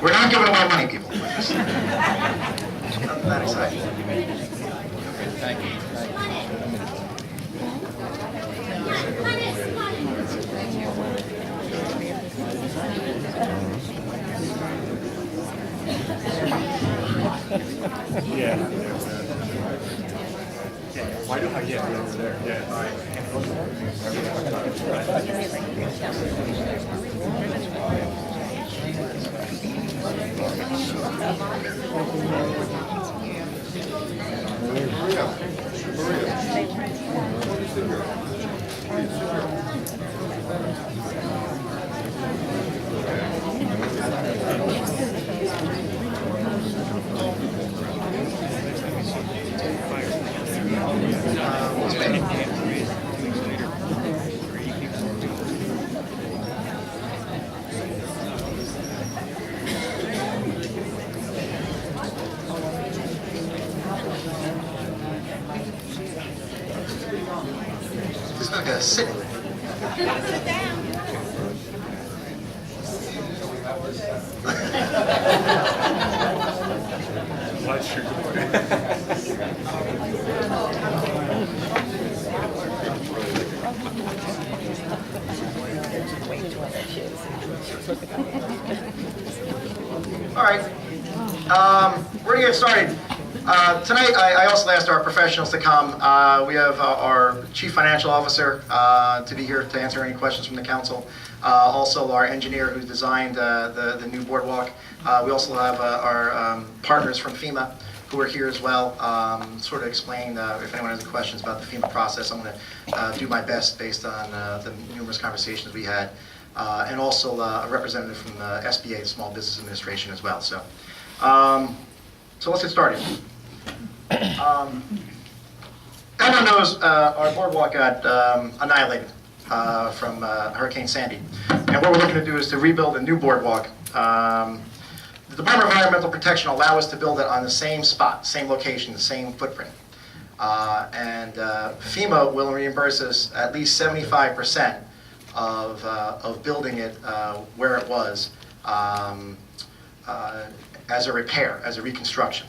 We're not giving away money, people. We're just not excited. Thank you. Yeah. Why do I get over there? Yeah. It's like a sit. Blood sugar. All right, we're gonna get started. Tonight, I also asked our professionals to come. We have our Chief Financial Officer to be here to answer any questions from the council. Also, our engineer who designed the new boardwalk. We also have our partners from FEMA who are here as well, sort of explain if anyone has any questions about the FEMA process. I'm going to do my best based on the numerous conversations we had. And also a representative from the SBA, the Small Business Administration, as well. So let's get started. Everyone knows our boardwalk got annihilated from Hurricane Sandy. And what we're looking to do is to rebuild a new boardwalk. The Department of Environmental Protection allows us to build it on the same spot, same location, the same footprint. And FEMA will reimburse us at least 75% of building it where it was as a repair, as a reconstruction,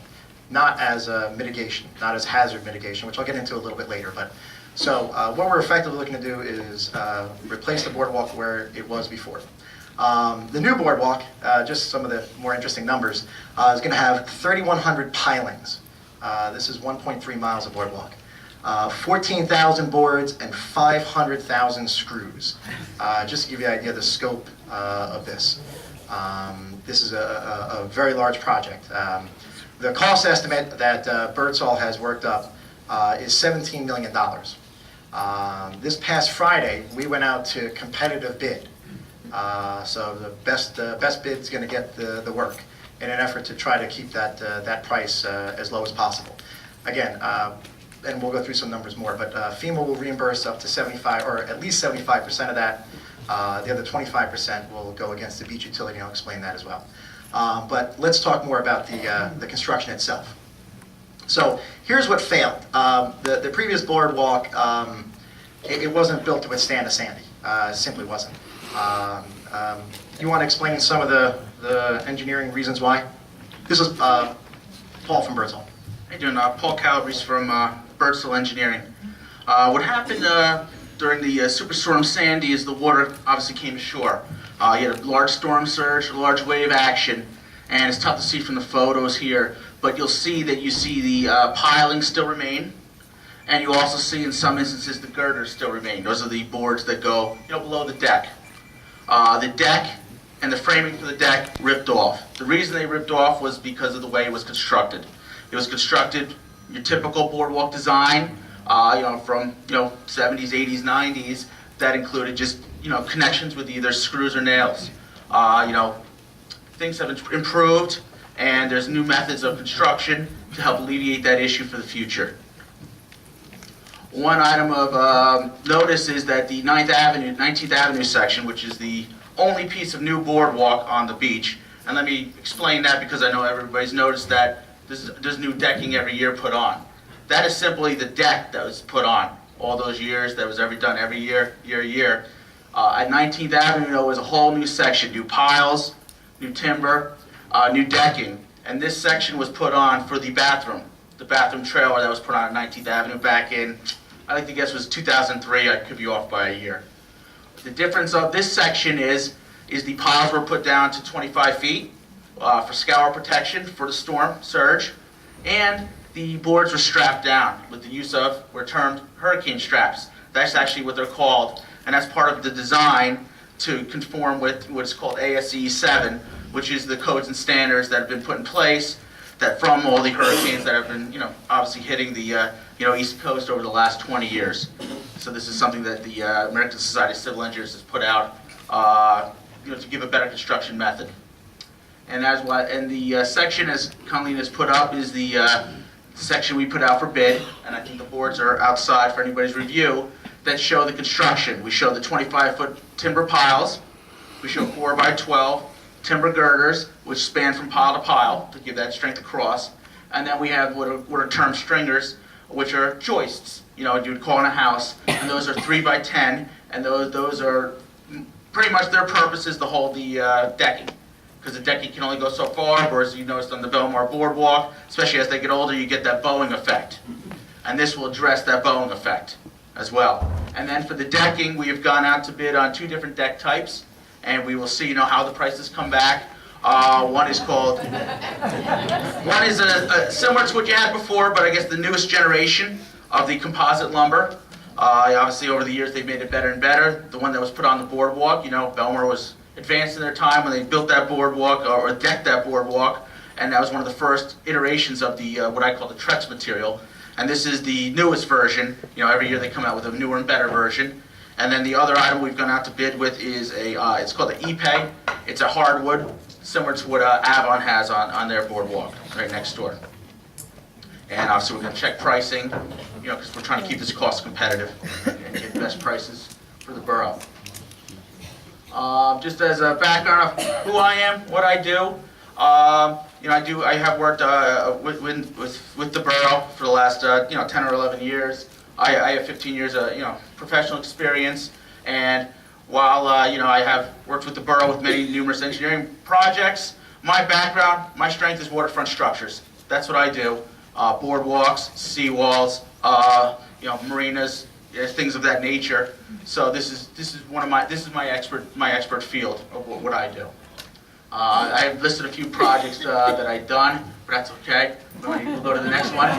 not as a mitigation, not as hazard mitigation, which I'll get into a little bit later. But so what we're effectively looking to do is replace the boardwalk where it was before. The new boardwalk, just some of the more interesting numbers, is going to have 3,100 pilings. This is 1.3 miles of boardwalk. 14,000 boards and 500,000 screws. Just to give you an idea of the scope of this. This is a very large project. The cost estimate that Birdsall has worked up is $17 million. This past Friday, we went out to competitive bid. So the best bid is going to get the work in an effort to try to keep that price as low as possible. Again, and we'll go through some numbers more, but FEMA will reimburse up to 75, or at least 75% of that. The other 25% will go against the beach utility, and I'll explain that as well. But let's talk more about the construction itself. So here's what failed. The previous boardwalk, it wasn't built to withstand a Sandy. It simply wasn't. You want to explain some of the engineering reasons why? This is Paul from Birdsall. How you doing? Paul Calabrese from Birdsall Engineering. What happened during the Superstorm Sandy is the water obviously came ashore. You had a large storm surge, a large wave action, and it's tough to see from the photos here, but you'll see that the pilings still remain, and you also see in some instances the girders still remain. Those are the boards that go below the deck. The deck and the framing for the deck ripped off. The reason they ripped off was because of the way it was constructed. It was constructed your typical boardwalk design, from 70s, 80s, 90s. That included just connections with either screws or nails. Things have improved, and there's new methods of construction to help alleviate that issue for the future. One item of notice is that the 19th Avenue section, which is the only piece of new boardwalk on the beach, and let me explain that because I know everybody's noticed that there's new decking every year put on. That is simply the deck that was put on all those years, that was done every year. At 19th Avenue, there was a whole new section, new piles, new timber. new decking. And this section was put on for the bathroom trailer that was put on at 19th Avenue back in, I like to guess was 2003, I could be off by a year. The difference of this section is the piles were put down to 25 feet for scour protection for the storm surge, and the boards were strapped down with the use of, were termed hurricane straps. That's actually what they're called, and that's part of the design to conform with what's called ASCE 7, which is the codes and standards that have been put in place that from all the hurricanes that have been, obviously hitting the, East Coast over the last 20 years. So this is something that the American Society of Civil Engineers has put out, to give a better construction method. And the section, as Colleen has put up, is the section we put out for bid, and I think the boards are outside for anybody's review, that show the construction. We show the 25-foot timber piles, we show 4 by 12 timber girders, which span from pile to pile to give that strength across, and then we have what are termed stringers, which are joists, you would call in a house, and those are 3 by 10, and those are pretty much their purpose is to hold the decking, because the decking can only go so far, whereas you noticed on the Belmar boardwalk, especially as they get older, you get that bowing effect, and this will address that bowing effect as well. And then for the decking, we have gone out to bid on 2 different deck types, and we will see, how the prices come back. One is similar to what you had before, but I guess the newest generation of the composite lumber. Obviously, over the years, they've made it better and better. The one that was put on the boardwalk, Belmar was advanced in their time when they built that boardwalk or decked that boardwalk, and that was one of the first iterations of the what I call the Trex material. And this is the newest version. Every year they come out with a newer and better version. And then the other item we've gone out to bid with is it's called the E-Peg. It's a hardwood, similar to what Avon has on their boardwalk right next door. And obviously we're going to check pricing, because we're trying to keep this cost competitive and get the best prices for the borough. Just as a background of who I am, what I do, I have worked with the borough for the last 10 or 11 years. I have 15 years of professional experience, and while I have worked with the borough with many numerous engineering projects, my background, my strength is waterfront structures. That's what I do. Boardwalks, seawalls, marinas, things of that nature. So this is my expert field of what I do. I have listed a few projects that I've done, but that's okay. We'll go to the next one.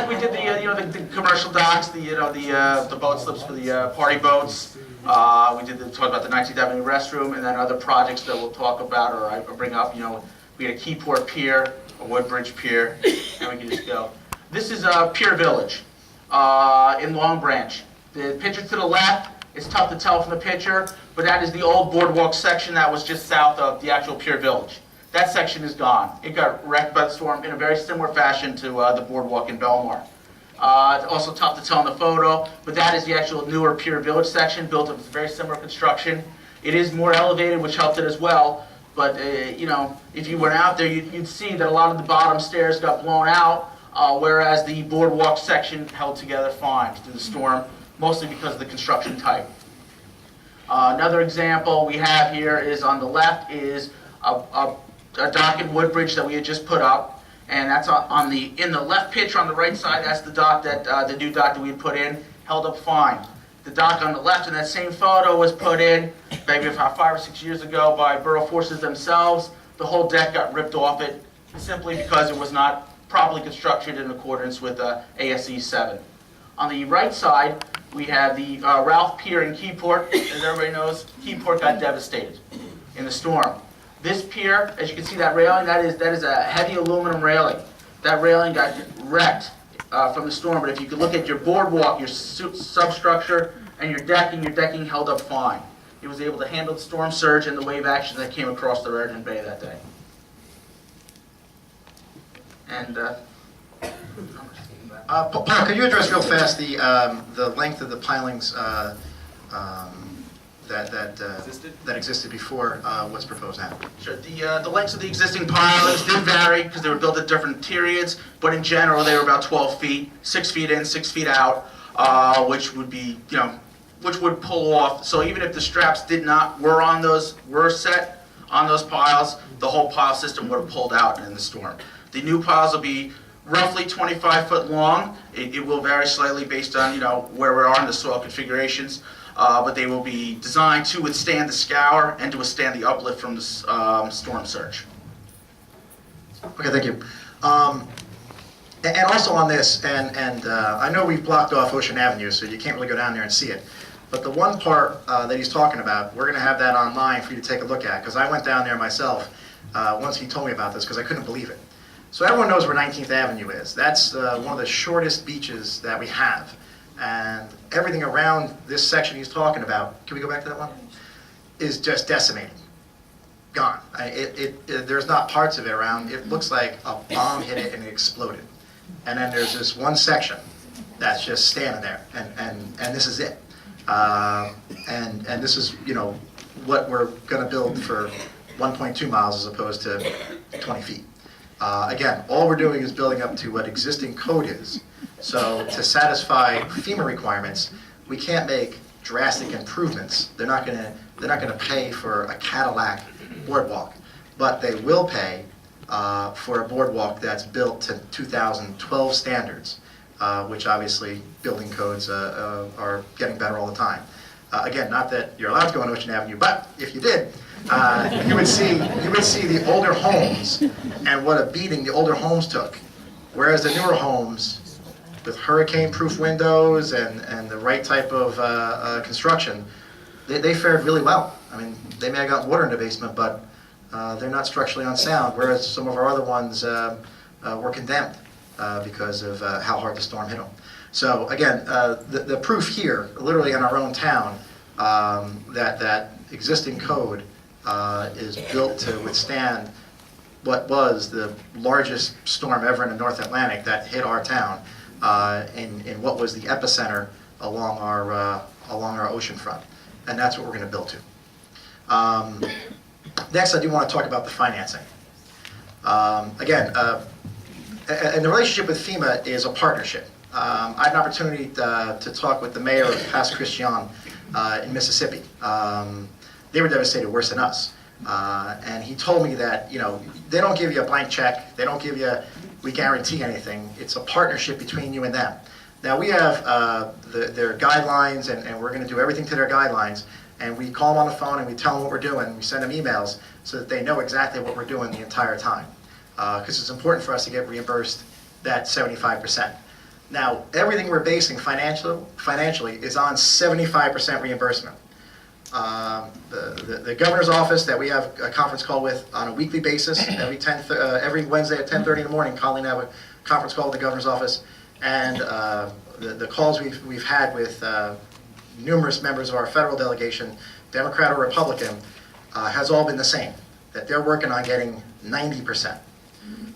We did the commercial docks, the boat slips for the party boats. We talk about the 19th Avenue restroom, and then other projects that we'll talk about or I bring up. We had a Keyport Pier, a Woodbridge Pier, and we can just go. This is Pier Village in Long Branch. The picture to the left, it's tough to tell from the picture, but that is the old boardwalk section that was just south of the actual Pier Village. That section is gone. It got wrecked by the storm in a very similar fashion to the boardwalk in Belmar. It's also tough to tell in the photo, but that is the actual newer Pier Village section, built of very similar construction. It is more elevated, which helped it as well, but if you went out there, you'd see that a lot of the bottom stairs got blown out, whereas the boardwalk section held together fine through the storm, mostly because of the construction type. Another example we have here is on the left is a dock in Woodbridge that we had just put up, and that's in the left picture on the right side. That's the dock that the new dock that we had put in, held up fine. The dock on the left in that same photo was put in maybe about 5 or 6 years ago by borough forces themselves. The whole deck got ripped off it simply because it was not properly constructed in accordance with ASCE 7. On the right side, we have the Ralph Pier in Keyport. As everybody knows, Keyport got devastated in the storm. This pier, as you can see that railing, that is a heavy aluminum railing. That railing got wrecked from the storm, but if you could look at your boardwalk, your substructure, and your decking held up fine. It was able to handle the storm surge and the wave action that came across the Raritan Bay that day. And Paul, could you address real fast the length of the pilings that existed before what's proposed now? Sure. The lengths of the existing pilings did vary because they were built at different periods, but in general they were about 12 feet, 6 feet in, 6 feet out, which would be, which would pull off. So even if the straps were set, on those piles, the whole pile system would have pulled out in the storm. The new piles will be roughly 25 foot long. It will vary slightly based on, you know, where we are in the soil configurations, but they will be designed to withstand the scour and to withstand the uplift from the storm surge. Okay, thank you. And also on this, I know we've blocked off Ocean Avenue, so you can't really go down there and see it. But the one part that he's talking about, we're going to have that online for you to take a look at, because I went down there myself once he told me about this, because I couldn't believe it. So everyone knows where 19th Avenue is. That's one of the shortest beaches that we have. And everything around this section he's talking about, can we go back to that one? Is just decimated. Gone. There's not parts of it around. It looks like a bomb hit it and it exploded. And then there's this one section that's just standing there, and this is it. And this is, you know, what we're going to build for 1.2 miles as opposed to 20 feet. Again, all we're doing is building up to what existing code is. So to satisfy FEMA requirements, we can't make drastic improvements. They're not going to pay for a Cadillac boardwalk, but they will pay for a boardwalk that's built to 2012 standards, which obviously building codes are getting better all the time. Again, not that you're allowed to go on Ocean Avenue, but if you did, you would see the older homes and what a beating the older homes took, whereas the newer homes with hurricane-proof windows and the right type of construction, they fared really well. I mean, they may have got water in the basement, but they're not structurally unsound, whereas some of our other ones were condemned because of how hard the storm hit them. So again, the proof here, literally in our own town, that existing code is built to withstand what was the largest storm ever in the North Atlantic that hit our town in what was the epicenter along our ocean front. And that's what we're going to build to. Next, I do want to talk about the financing. Again, and the relationship with FEMA is a partnership. I had an opportunity to talk with the mayor of Pass Christian in Mississippi. They were devastated worse than us. And he told me that, you know, they don't give you a blank check. They don't give you, we guarantee anything. It's a partnership between you and them. Now, we have their guidelines, and we're going to do everything to their guidelines. And we call them on the phone, and we tell them what we're doing. We send them emails so that they know exactly what we're doing the entire time. Because it's important for us to get reimbursed that 75%. Now, everything we're basing financially is on 75% reimbursement. The governor's office that we have a conference call with on a weekly basis, every Wednesday at 10:30 in the morning, Colleen have a conference call with the governor's office, and the calls we've had with numerous members of our federal delegation, Democrat or Republican, has all been the same, that they're working on getting 90%.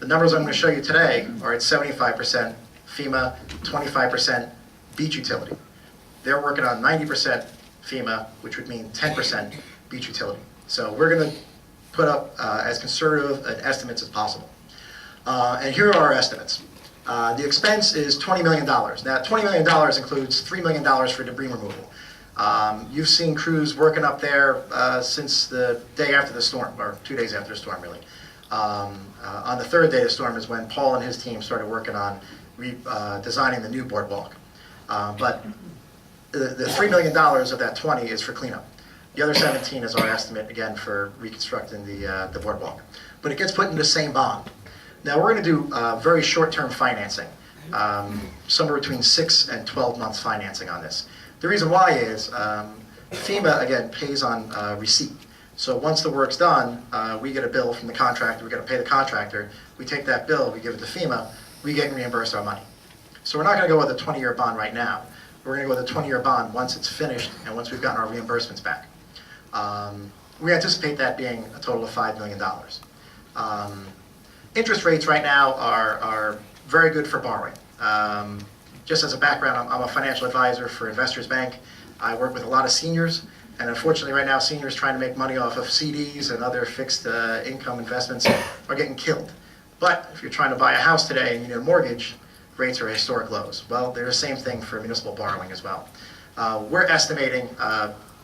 The numbers I'm going to show you today are at 75% FEMA, 25% beach utility. They're working on 90% FEMA, which would mean 10% beach utility. So we're going to put up as conservative an estimates as possible. And here are our estimates. The expense is $20 million. Now, $20 million includes $3 million for debris removal. You've seen crews working up there since the day after the storm, or 2 days after the storm, really. On the third day of the storm is when Paul and his team started working on designing the new boardwalk. But the $3 million of that 20 is for cleanup. The other 17 is our estimate, again, for reconstructing the boardwalk. But it gets put in the same bond. Now, we're going to do very short-term financing, somewhere between 6 and 12 months financing on this. The reason why is FEMA, again, pays on receipt. So once the work's done, we get a bill from the contractor, we got to pay the contractor, we take that bill, we give it to FEMA, we get reimbursed our money. So we're not going to go with a 20-year bond right now. We're going to go with a 20-year bond once it's finished and once we've gotten our reimbursements back. We anticipate that being a total of $5 million. Interest rates right now are very good for borrowing. Just as a background, I'm a financial advisor for Investors Bank. I work with a lot of seniors, and unfortunately right now seniors trying to make money off of CDs and other fixed income investments are getting killed. But if you're trying to buy a house today and you need a mortgage, rates are historic lows. Well, they're the same thing for municipal borrowing as well. We're estimating,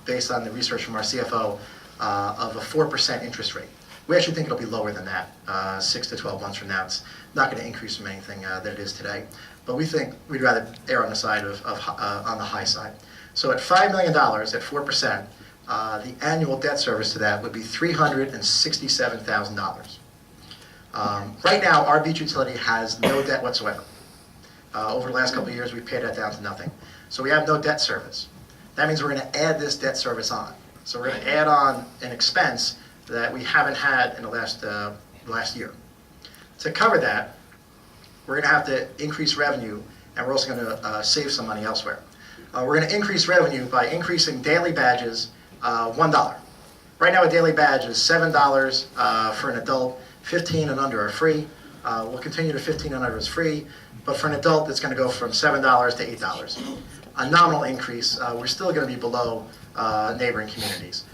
based on the research from our CFO, of a 4% interest rate. We actually think it'll be lower than that, 6 to 12 months from now. It's not going to increase from anything that it is today. But we think we'd rather err on the side on the high side. So at $5 million at 4%, the annual debt service to that would be $367,000. Right now, our beach utility has no debt whatsoever. Over the last couple of years, we've paid that down to nothing. So we have no debt service. That means we're going to add this debt service on. So we're going to add on an expense that we haven't had in the last year. To cover that, we're going to have to increase revenue, and we're also going to save some money elsewhere. We're going to increase revenue by increasing daily badges $1. Right now, a daily badge is $7 for an adult. 15 and under are free. We'll continue to 15 and under is free, but for an adult, it's going to go from $7 to $8. A nominal increase. We're still going to be below neighboring communities.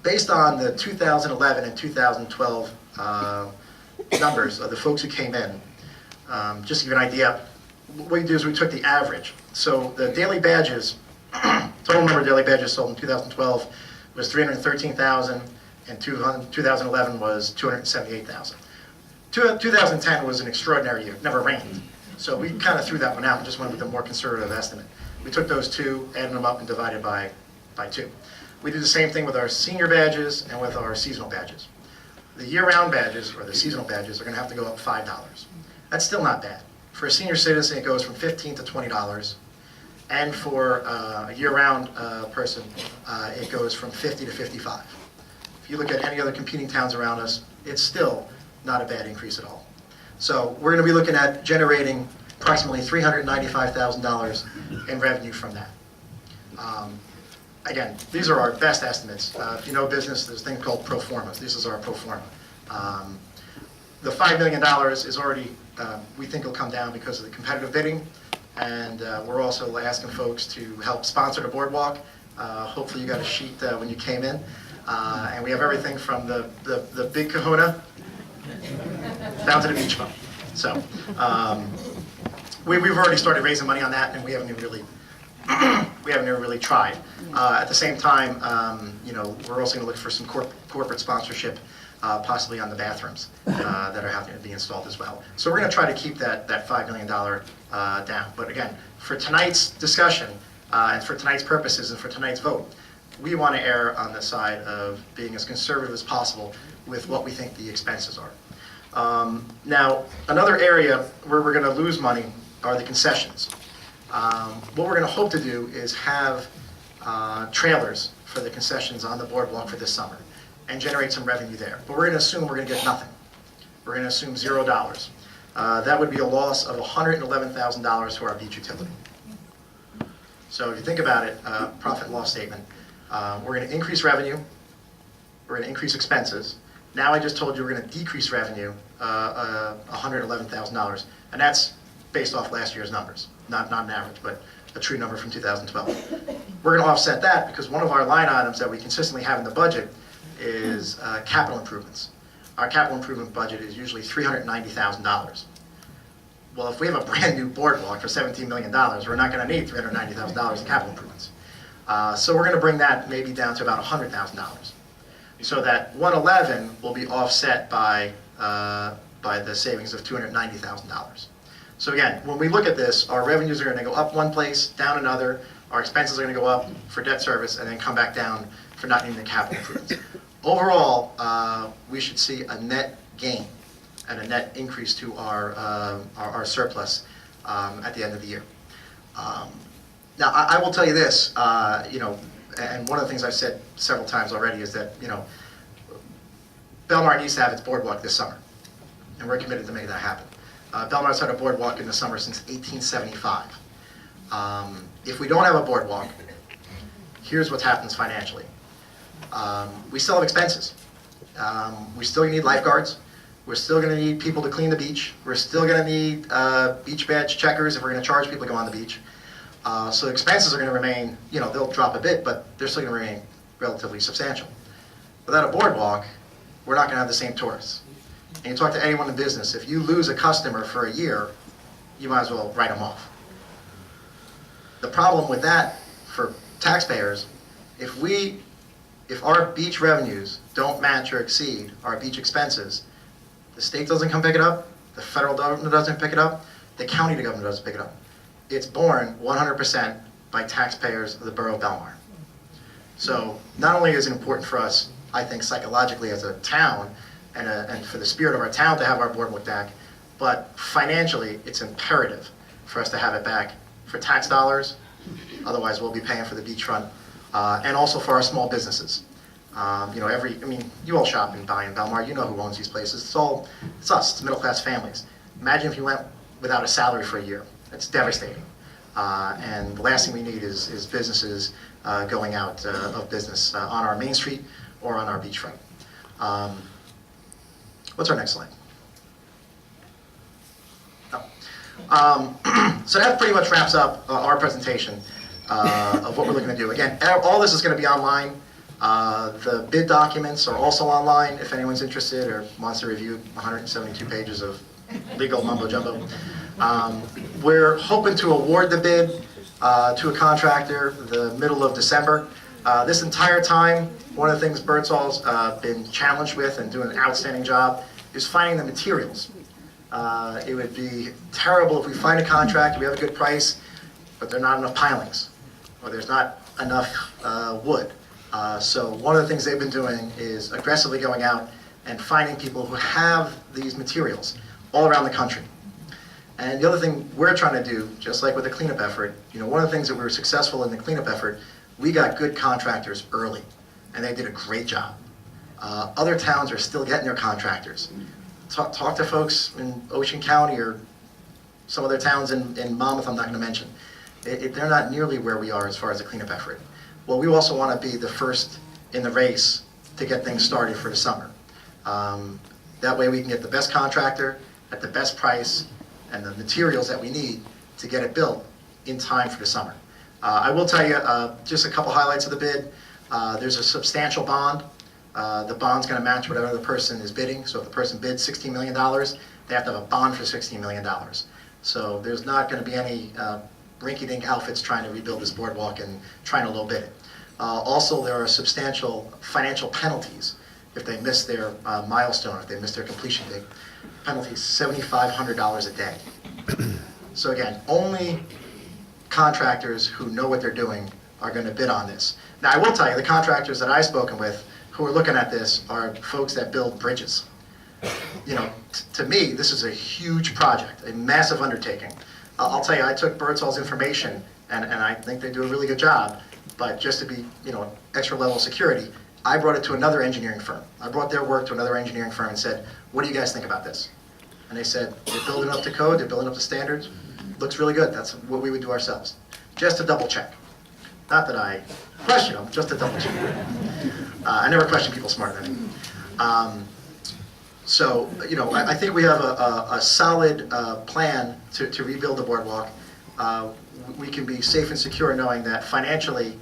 Based on the 2011 and 2012 numbers of the folks who came in, just to give you an idea, what we do is we took the average. So the daily badges, total number of daily badges sold in 2012 was 313,000, and 2011 was 278,000. 2010 was an extraordinary year. It never rained. So we kind of threw that one out and just went with a more conservative estimate. We took those two, added them up, and divided by 2. We did the same thing with our senior badges and with our seasonal badges. The year-round badges, or the seasonal badges, are going to have to go up $5. That's still not bad. For a senior citizen, it goes from $15 to $20. And for a year-round person, it goes from $50 to $55. If you look at any other competing towns around us, it's still not a bad increase at all. So we're going to be looking at generating approximately $395,000 in revenue from that. Again, these are our best estimates. If you know business, there's a thing called pro formas. This is our pro forma. The $5 million is already, we think it'll come down because of the competitive bidding, and we're also asking folks to help sponsor the boardwalk. Hopefully you got a sheet when you came in. And we have everything from the big kahuna down to the beach fund. So we've already started raising money on that, and we haven't even really tried. At the same time, we're also going to look for some corporate sponsorship, possibly on the bathrooms that are having to be installed as well. So we're going to try to keep that $5 million down. But again, for tonight's discussion, and for tonight's purposes, and for tonight's vote, we want to err on the side of being as conservative as possible with what we think the expenses are. Now, another area where we're going to lose money are the concessions. What we're going to hope to do is have trailers for the concessions on the boardwalk for this summer and generate some revenue there. But we're going to assume we're going to get nothing. We're going to assume $0. That would be a loss of $111,000 to our beach utility. So if you think about it, profit and loss statement, we're going to increase revenue, we're going to increase expenses. Now I just told you we're going to decrease revenue $111,000, and that's based off last year's numbers, not an average, but a true number from 2012. We're going to offset that because one of our line items that we consistently have in the budget is capital improvements. Our capital improvement budget is usually $390,000. Well, if we have a brand new boardwalk for $17 million, we're not going to need $390,000 in capital improvements. So we're going to bring that maybe down to about $100,000. So that 111 will be offset by the savings of $290,000. So again, when we look at this, our revenues are going to go up one place, down another. Our expenses are going to go up for debt service and then come back down for not needing the capital improvements. Overall, we should see a net gain and a net increase to our surplus at the end of the year. Now, I will tell you this, and one of the things I've said several times already is that, Belmar needs to have its boardwalk this summer, and we're committed to making that happen. Belmar's had a boardwalk in the summer since 1875. If we don't have a boardwalk, here's what happens financially. We still have expenses. We still need lifeguards. We're still going to need people to clean the beach. We're still going to need beach badge checkers if we're going to charge people to go on the beach. So expenses are going to remain, they'll drop a bit, but they're still going to remain relatively substantial. Without a boardwalk, we're not going to have the same tourists. And you talk to anyone in business, if you lose a customer for a year, you might as well write them off. The problem with that for taxpayers, if we if our beach revenues don't match or exceed our beach expenses, the state doesn't come pick it up, the federal government doesn't pick it up, the county government doesn't pick it up. It's borne 100% by taxpayers of the borough of Belmar. So not only is it important for us, I think psychologically as a town, and for the spirit of our town to have our boardwalk back, but financially it's imperative for us to have it back for tax dollars. Otherwise we'll be paying for the beachfront, and also for our small businesses. You know, you all shop and buy in Belmar, you know who owns these places. It's us, it's middle-class families. Imagine if you went without a salary for a year. It's devastating. And the last thing we need is businesses going out of business on our main street or on our beachfront. What's our next slide? Oh. So that pretty much wraps up our presentation of what we're looking to do. Again, all this is going to be online. The bid documents are also online if anyone's interested or wants to review 172 pages of legal mumbo jumbo. We're hoping to award the bid to a contractor the middle of December. This entire time, one of the things Birdsall's been challenged with and doing an outstanding job is finding the materials. It would be terrible if we find a contract, we have a good price, but there are not enough pilings, or there's not enough wood. So one of the things they've been doing is aggressively going out and finding people who have these materials all around the country. And the other thing we're trying to do, just like with the cleanup effort, you know, one of the things that we were successful in the cleanup effort, we got good contractors early, and they did a great job. Other towns are still getting their contractors. Talk to folks in Ocean County or some other towns in Monmouth I'm not going to mention. They're not nearly where we are as far as the cleanup effort. Well, we also want to be the first in the race to get things started for the summer. That way we can get the best contractor at the best price and the materials that we need to get it built in time for the summer. I will tell you just a couple highlights of the bid. There's a substantial bond. The bond's going to match whatever the person is bidding. So if the person bids $16 million, they have to have a bond for $16 million. So there's not going to be any rinky-dink outfits trying to rebuild this boardwalk and trying to low bid it. Also, there are substantial financial penalties if they miss their milestone, if they miss their completion date. Penalties $7,500 a day. So again, only contractors who know what they're doing are going to bid on this. Now, I will tell you, the contractors that I've spoken with who are looking at this are folks that build bridges. You know, to me, this is a huge project, a massive undertaking. I'll tell you, I took Birdsall's information, and I think they do a really good job, but just to be, you know, extra level of security, I brought it to another engineering firm. I brought their work to another engineering firm and said, what do you guys think about this? And they said, they're building up to code, they're building up to standards, looks really good, that's what we would do ourselves. Just to double check. Not that I question them, just to double check. I never question people smarter than me. So, you know, I think we have a solid plan to rebuild the boardwalk. We can be safe and secure knowing that financially,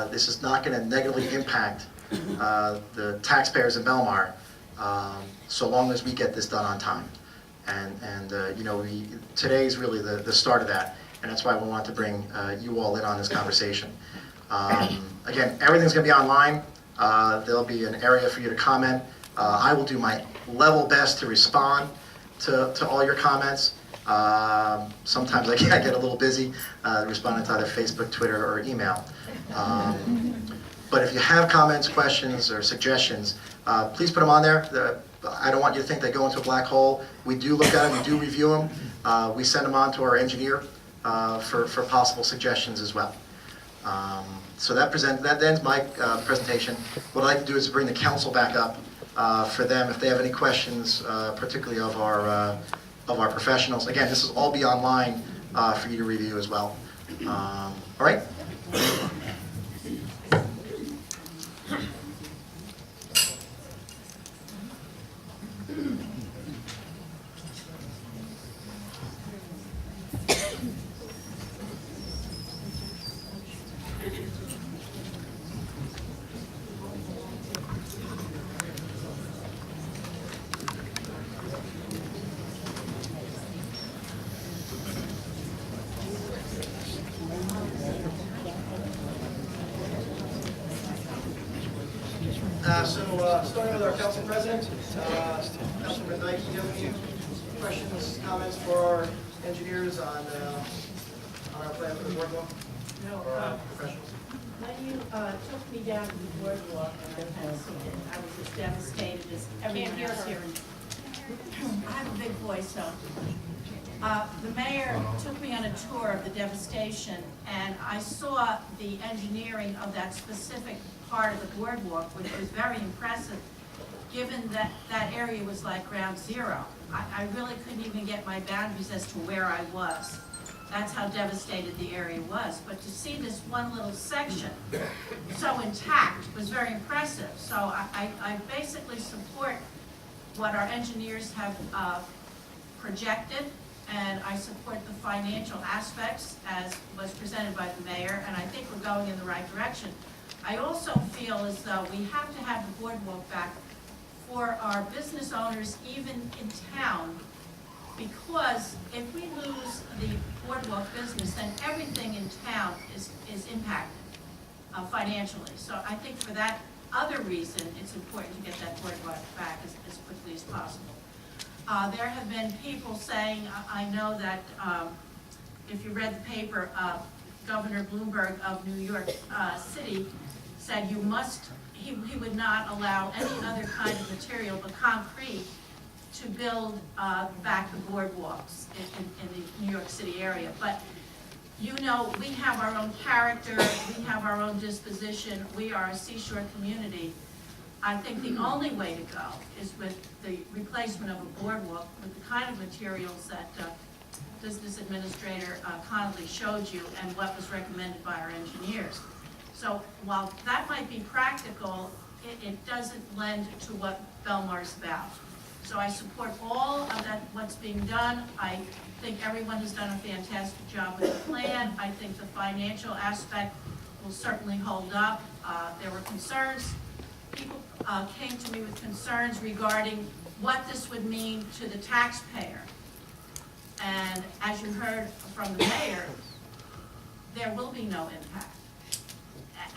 this is not going to negatively impact the taxpayers in Belmar, so long as we get this done on time. And you know, today's really the start of that, and that's why we want to bring you all in on this conversation. Again, everything's going to be online. There'll be an area for you to comment. I will do my level best to respond to all your comments. Sometimes I get a little busy responding to either Facebook, Twitter, or email. But if you have comments, questions, or suggestions, please put them on there. I don't want you to think they go into a black hole. We do look at them, we do review them. We send them on to our engineer for possible suggestions as well. So that ends my presentation. What I'd like to do is bring the council back up for them if they have any questions, particularly of our professionals. Again, this will all be online for you to review as well. All right? Starting with our council president, Councilman Dyke, do you have any questions, comments for our engineers on our plan for the boardwalk? No, Or our professionals? when you took me down to the boardwalk and I had seen it, I was as devastated as everyone else here. I have a big voice, so. The mayor took me on a tour of the devastation, and I saw the engineering of that specific part of the boardwalk, which was very impressive, given that that area was like ground zero. I really couldn't even get my boundaries as to where I was. That's how devastated the area was. But to see this one little section so intact was very impressive. So I basically support what our engineers have projected, and I support the financial aspects as was presented by the mayor, and I think we're going in the right direction. I also feel as though we have to have the boardwalk back for our business owners even in town, because if we lose the boardwalk business, then everything in town is impacted financially. So I think for that other reason, it's important to get that boardwalk back as quickly as possible. There have been people saying, I know that if you read the paper, Governor Bloomberg of New York City said he would not allow any other kind of material but concrete to build back the boardwalks in the New York City area. But you know, we have our own character, we have our own disposition, we are a seashore community. I think the only way to go is with the replacement of a boardwalk with the kind of materials that Business Administrator Connolly showed you and what was recommended by our engineers. So while that might be practical, it doesn't lend to what Belmar's about. So I support all of that, what's being done. I think everyone has done a fantastic job with the plan. I think the financial aspect will certainly hold up. There were concerns. People came to me with concerns regarding what this would mean to the taxpayer. And as you heard from the mayor, there will be no impact,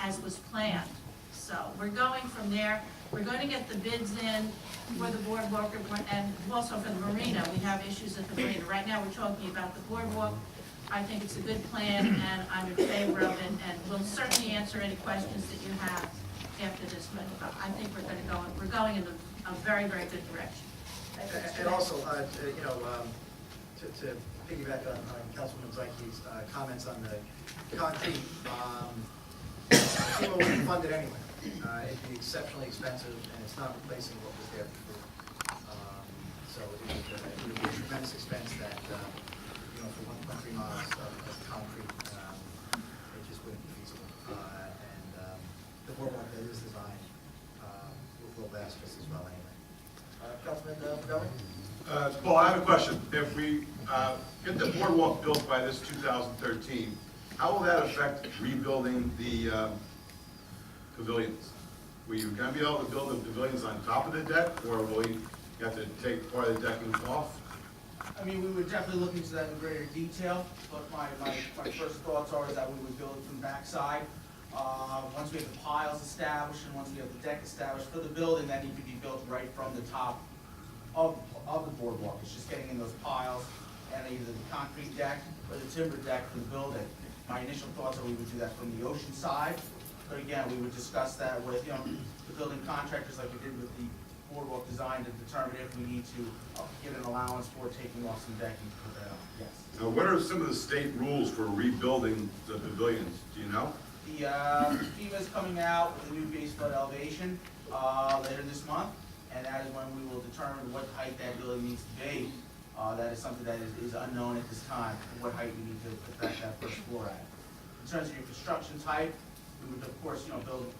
as was planned. So we're going from there. We're going to get the bids in for the boardwalk and also for the marina. We have issues at the marina. Right now, we're talking about the boardwalk. I think it's a good plan, and I'm in favor of it, and we'll certainly answer any questions that you have after this, but I think we're going in a very, very good direction. And also, you know, to piggyback on Councilman Zeiche's comments on the concrete, FEMA wouldn't fund it anyway. It'd be exceptionally expensive, and it's not replacing what was there before. So it would be a tremendous expense that, you know, for 1.3 miles of concrete, it just wouldn't be feasible. And the boardwalk that is designed will last just as well anyway. Councilman Belmar? Paul, I have a question. If we get the boardwalk built by this 2013, how will that affect rebuilding the pavilions? Will you going to be able to build the pavilions on top of the deck, or will you have to take part of the decking off? I mean, we would definitely look into that in greater detail, but my first thoughts are that we would build it from the backside. Once we have the piles established and once we have the deck established for the building, that need to be built right from the top of the boardwalk. It's just getting in those piles and either the concrete deck or the timber deck for the building. My initial thoughts are we would do that from the ocean side, but again, we would discuss that with, you know, the building contractors like we did with the boardwalk design to determine if we need to give an allowance for taking off some decking to put that on. Yes. Now, what are some of the state rules for rebuilding the pavilions? Do you know? The FEMA is coming out with a new base flood elevation later this month, and that is when we will determine what height that building needs to be. That is something that is unknown at this time, what height we need to put that first floor at. In terms of your construction type, we would, of course, you know, build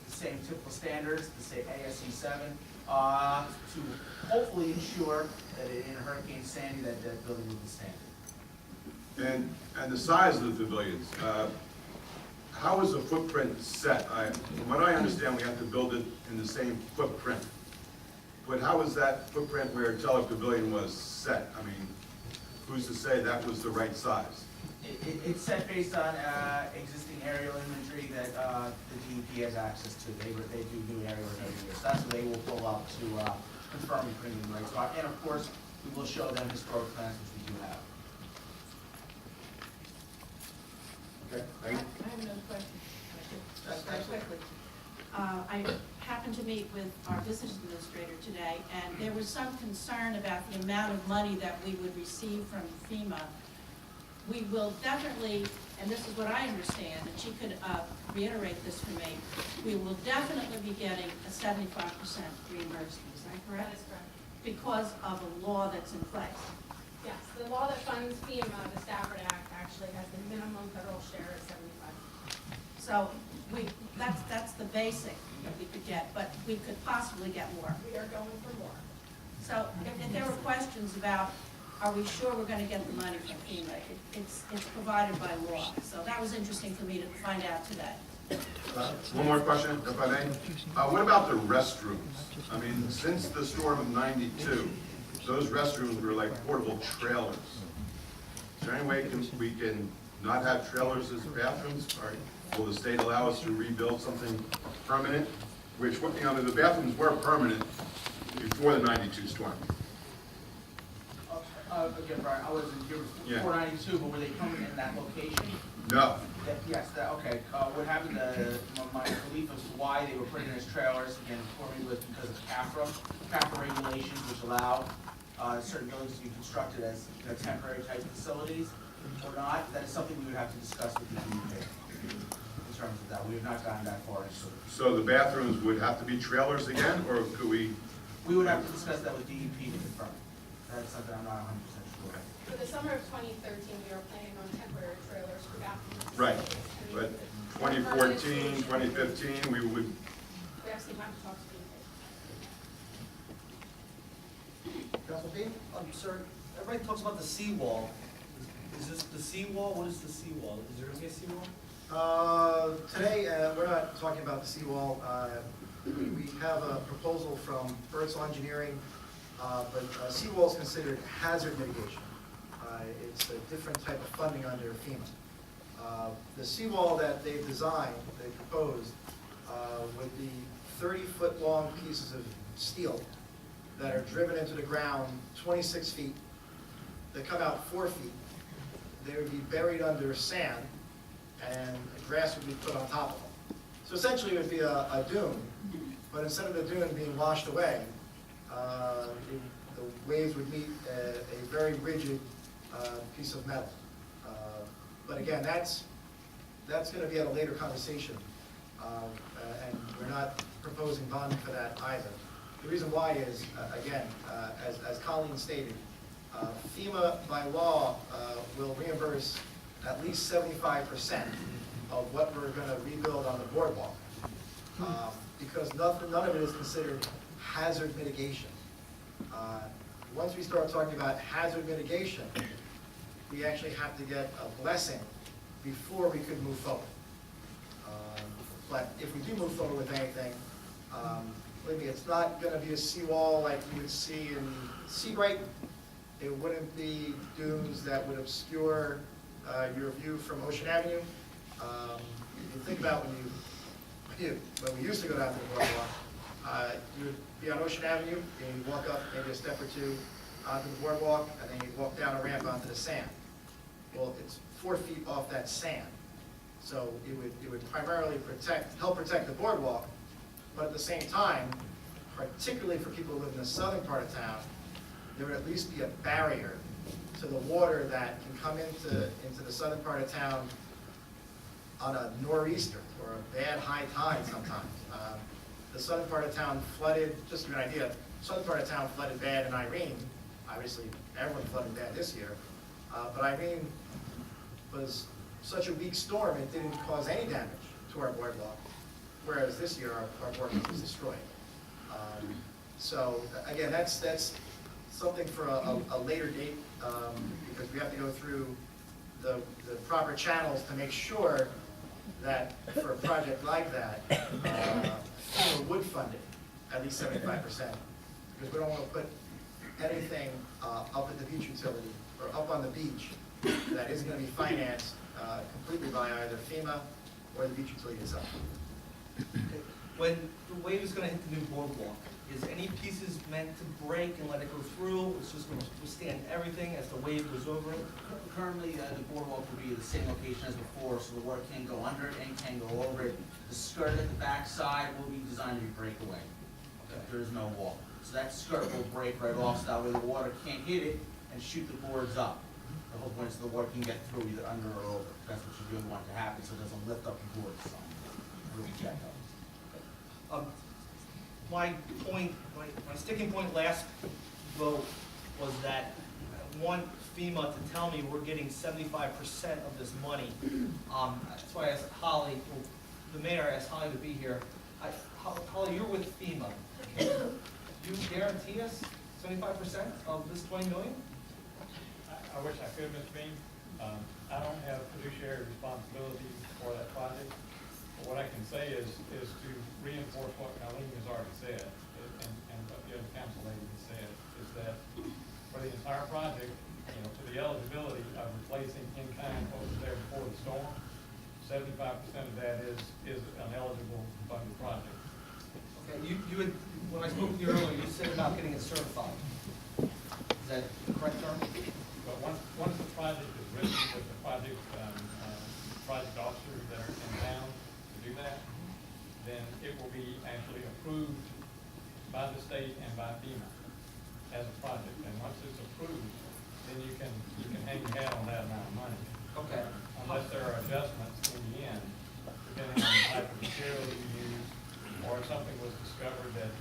the same typical standards, the same ASC 7, to hopefully ensure that in Hurricane Sandy that building will withstand. And the size of the pavilions, how is the footprint set? From what I understand, we have to build it in the same footprint. But how is that footprint where Teller Pavilion was set? I mean, who's to say that was the right size? It's set based on existing aerial imagery that the DEP has access to. They do new aerials every year. So that's what they will pull up to confirm and bring in the right spot. And of course, we will show them historic plans, which we do have. Okay, I thank you. have another question. Just very quickly. I happened to meet with our business administrator today, and there was some concern about the amount of money that we would receive from FEMA. We will definitely, and this is what I understand, and she could reiterate this for me, we will definitely be getting a 75% reimbursement, is that That correct? is correct. Because of a law that's in place. Yes, the law that funds FEMA, the Stafford Act, actually has the minimum federal share at 75. So that's the basic that we could get, but we could possibly get more. We are going for more. So if there were questions about, are we sure we're gonna get the money from FEMA? It's provided by law. So that was interesting for me to find out today. One more question, if I may. What about the restrooms? I mean, since the storm of '92, those restrooms were like portable trailers. Is there any way we can not have trailers as bathrooms? Or will the state allow us to rebuild something permanent? Which, you know, the bathrooms were permanent before the '92 storm. Again, Brian, I wasn't here Yeah. before '92, but were they coming in that location? No. Yes, okay. What happened, my belief as to why they were putting in as trailers, again, for me, was because of CAFRA regulations, which allow certain buildings to be constructed as temporary type facilities or not. That is something we would have to discuss with the DEP in terms of that. We have not gotten that far into it. So the bathrooms would have to be trailers again, or could we? We would have to discuss that with DEP to confirm. That's something I'm not 100% sure. For the summer of 2013, we were planning on temporary trailers for bathrooms. Right, but 2014, 2015, we would, We actually have to talk to DEP. Council Dean? Sir, everybody talks about the seawall. Is this the seawall? What is the seawall? Is there gonna be a seawall? Today, we're not talking about the seawall. We have a proposal from Bertzel Engineering, but seawall is considered hazard mitigation. It's a different type of funding under FEMA. The seawall that they've designed, they proposed, would be 30-foot long pieces of steel that are driven into the ground 26 feet. They come out 4 feet. They would be buried under sand, and grass would be put on top of them. So essentially, it would be a dune, but instead of the dune being washed away, the waves would meet a very rigid piece of metal. But again, that's going to be at a later conversation, and we're not proposing bonding for that either. The reason why is, again, as Colleen stated, FEMA by law will reimburse at least 75% of what we're going to rebuild on the boardwalk, because none of it is considered hazard mitigation. Once we start talking about hazard mitigation, we actually have to get a blessing before we could move forward. But if we do move forward with anything, believe me, it's not going to be a seawall like you would see in Seabright. It wouldn't be dunes that would obscure your view from Ocean Avenue. You think about when we used to go down to the boardwalk, you would be on Ocean Avenue, and you'd walk up maybe a step or two onto the boardwalk, and then you'd walk down a ramp onto the sand. Well, it's 4 feet off that sand. So it would primarily help protect the boardwalk, but at the same time, particularly for people who live in the southern part of town, there would at least be a barrier to the water that can come into the southern part of town on a nor'easter or a bad high tide sometimes. The southern part of town flooded, just to give you an idea, southern part of town flooded bad in Irene. Obviously, everyone flooded bad this year. But Irene was such a weak storm, it didn't cause any damage to our boardwalk, whereas this year our boardwalk was destroyed. So again, that's something for a later date, because we have to go through the proper channels to make sure that for a project like that, FEMA would fund it at least 75%, because we don't want to put anything up at the beach utility or up on the beach that isn't going to be financed completely by either FEMA or the beach utility itself. Okay. When the wave is gonna hit the new boardwalk, is any pieces meant to break and let it go through? It's just gonna withstand everything as the wave goes over it? Currently, the boardwalk will be at the same location as before, so the water can go under it and can go over it. The skirt at the back side will be designed to be breakaway. There is no wall. So that skirt will break right off, so that way the water can't hit it and shoot the boards up. The whole point is the water can get through either under or over. That's what you really want to happen, so it doesn't lift up the boards. Really jack up. My point, my sticking point last vote was that I want FEMA to tell me we're getting 75% of this money. That's why I asked Holly, well, the mayor asked Holly to be here. Holly, you're with FEMA. Can you guarantee us 75% of this 20 million? I wish I could, Ms. Beam. I don't have fiduciary responsibility for that project. But what I can say is to reinforce what Colleen has already said, and what the other council lady has said, is that for the entire project, to the eligibility of replacing in kind what was there before the storm, 75% of that is an eligible funded project. Okay, you had, when I spoke to you earlier, you said about getting it certified. Is that the correct term? But once the project is written with the project officers that are in town to do that, then it will be actually approved by the state and by FEMA as a project. And once it's approved, then you can hang your hat on that amount of money. Okay. Unless there are adjustments in the end, depending on the type of material you use, or if something was discovered that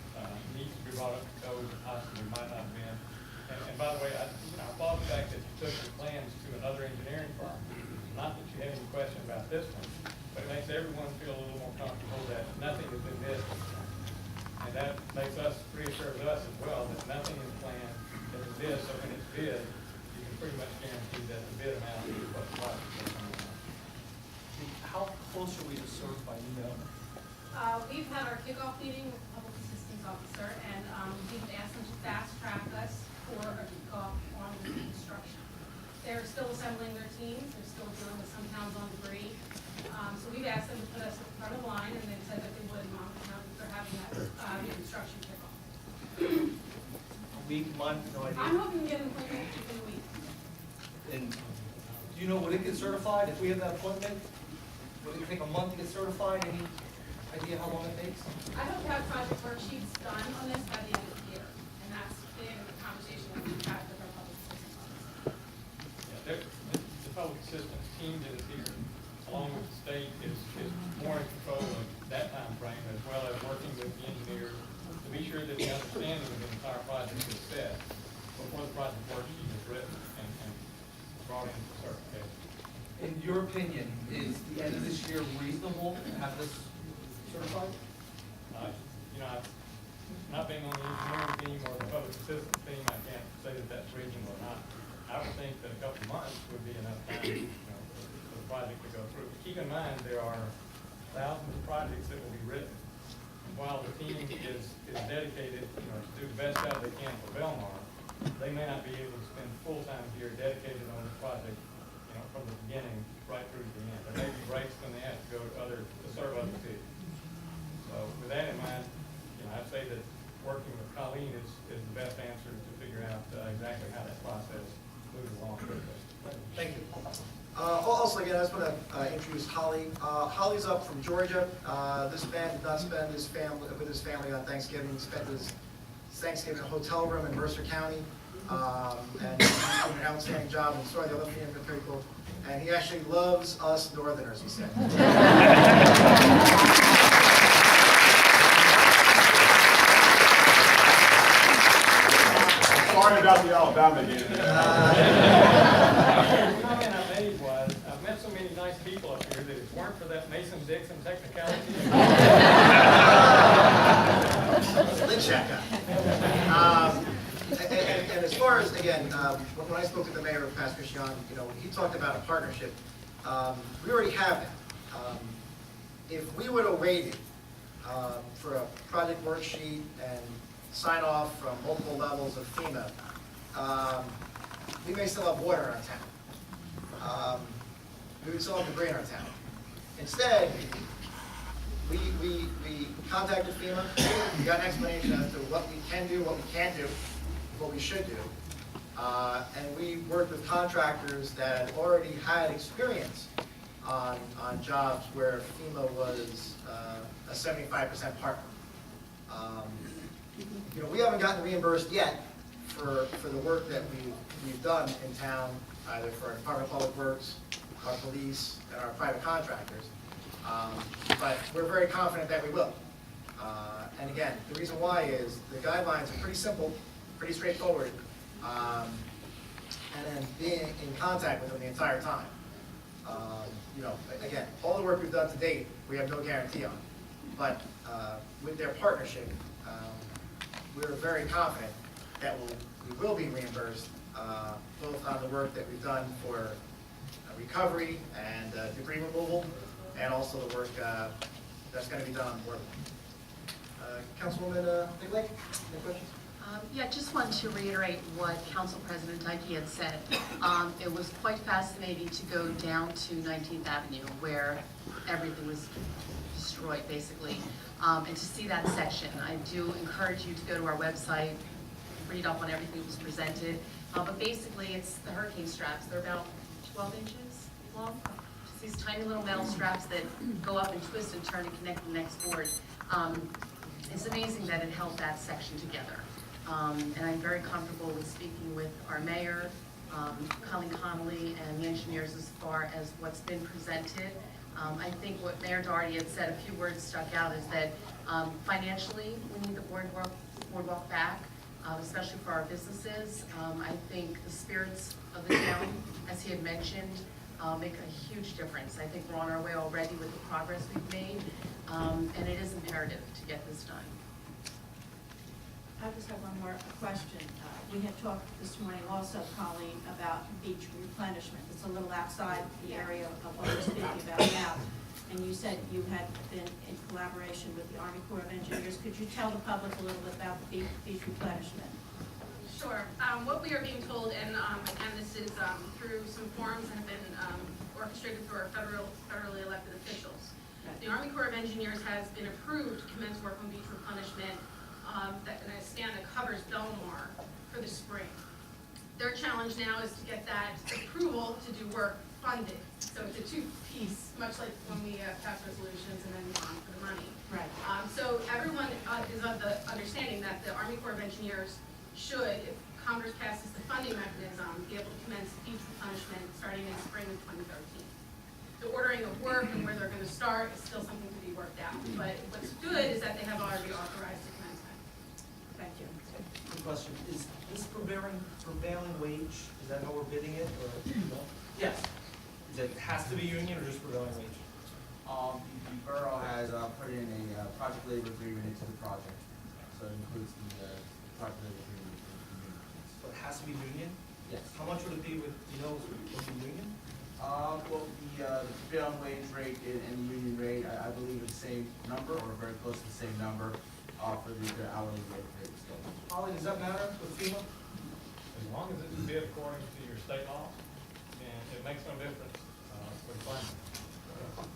needs to be brought up to code that possibly might not have been. And by the way, I applaud the fact that you took your plans to another engineering firm. Not that you had any question about this one, but it makes everyone feel a little more comfortable that nothing has been missed. And that makes us, reassures us as well, that nothing is planned that is bid, so when it's bid, you can pretty much guarantee that the bid amount is what the project is going to be. How close are we to certify email? We've had our kickoff meeting with the public assistance officer, and we've asked them to fast track us for a kickoff on the construction. They're still assembling their teams, they're still dealing with some towns on debris. So we've asked them to put us in front of the line, and they've said that they would, for having that construction kickoff. A week, month, no idea? I'm hoping to get an appointment within a week. And do you know, would it get certified if we have that appointment? Would it take a month to get certified? Any idea how long it takes? I hope to have project worksheets done on this by the end of the year, and that's been a conversation that we've had with our public assistance officer. The public assistance team that is here, along with the state, is more in control of that time frame, as well as working with the engineers to be sure that the understanding of the entire project is set before the project worksheet is written and brought into certification. In your opinion, is the end of this year reasonable to have this certified? Not being on the engineering team or the public assistance team, I can't say that that's reasonable or not. I would think that a couple of months would be enough time, for the project to go through. But keep in mind, there are thousands of projects that will be written. And while the team is dedicated, to do the best job they can for Belmar, they may not be able to spend full time here dedicated on this project, from the beginning right through to the end. There may be breaks when they have to go to serve other cities. So with that in mind, I'd say that working with Colleen is the best answer to figure out exactly how that process moves along quickly. Thank you. Also, again, I just want to introduce Holly. Holly's up from Georgia. This man did not spend with his family on Thanksgiving. He spent his Thanksgiving in a hotel room in Mercer County. And he's doing an outstanding job. And sorry, the other thing is pretty cool. And he actually loves us Northerners, he said. Sorry about the Alabama game. The comment I made was, I've met so many nice people up here that if it weren't for that Mason-Dixon technicality. Lynch that guy. And as far as, again, when I spoke to the mayor of Pascagoula, he talked about a partnership. We already have that. If we would have waited for a project worksheet and sign off from multiple levels of FEMA, we may still have water in our town. we would still have debris in our town. Instead, we contacted FEMA, we got an explanation as to what we can do, what we can't do, what we should do. And we worked with contractors that already had experience on jobs where FEMA was a 75% partner. You know, we haven't gotten reimbursed yet for the work that we've done in town, either for our Department of Public Works, our police, and our private contractors. But we're very confident that we will. And again, the reason why is the guidelines are pretty simple, pretty straightforward, and then being in contact with them the entire time. You know, again, all the work we've done to date, we have no guarantee on. But with their partnership, we're very confident that we will be reimbursed, both on the work that we've done for recovery and debris removal, and also the work that's going to be done on board. Councilwoman Nicolay, any questions? Yeah, just wanted to reiterate what Council President Dyke had said. It was quite fascinating to go down to 19th Avenue where everything was destroyed, basically, and to see that section. I do encourage you to go to our website, read up on everything that was presented. But basically, it's the hurricane straps. They're about 12 inches long. Just these tiny little metal straps that go up and twist and turn and connect the next board. It's amazing that it held that section together. And I'm very comfortable with speaking with our mayor, Colleen Connolly, and the engineers as far as what's been presented. I think what Mayor Doherty had said, a few words stuck out, is that financially, we need the boardwalk back, especially for our businesses. I think the spirits of the town, as he had mentioned, make a huge difference. I think we're on our way already with the progress we've made, and it is imperative to get this done. I just have one more question. We had talked this morning also, Colleen, about beach replenishment. It's a little outside the area of what we're speaking about now. And you said you had been in collaboration with the Army Corps of Engineers. Could you tell the public a little bit about the beach replenishment? Sure. What we are being told, and again, this is through some forums that have been orchestrated through our federally elected officials. The Army Corps of Engineers has been approved to commence work on beach replenishment that covers Belmar for the spring. Their challenge now is to get that approval to do work funded. So it's a two-piece, much like when we pass resolutions and then move on for the money. Right. So everyone is of the understanding that the Army Corps of Engineers should, if Congress passes the funding mechanism, be able to commence beach replenishment starting in spring of 2013. The ordering of work and where they're going to start is still something to be worked out. But what's good is that they have already authorized the commencement. Thank you. Good question. Is this prevailing wage, is that how we're bidding it, or no? Yes. Is it has to be union or just prevailing wage? The borough has put in a project labor agreement into the project, so it includes the project labor agreement. So it has to be union? Yes. How much would it be with, would it be union? Well, the prevailing wage rate and the union rate, I believe is the same number, or very close to the same number, for the hourly rate scale. Holly, does that matter with FEMA? As long as it's bid according to your state law, and it makes no difference with funding.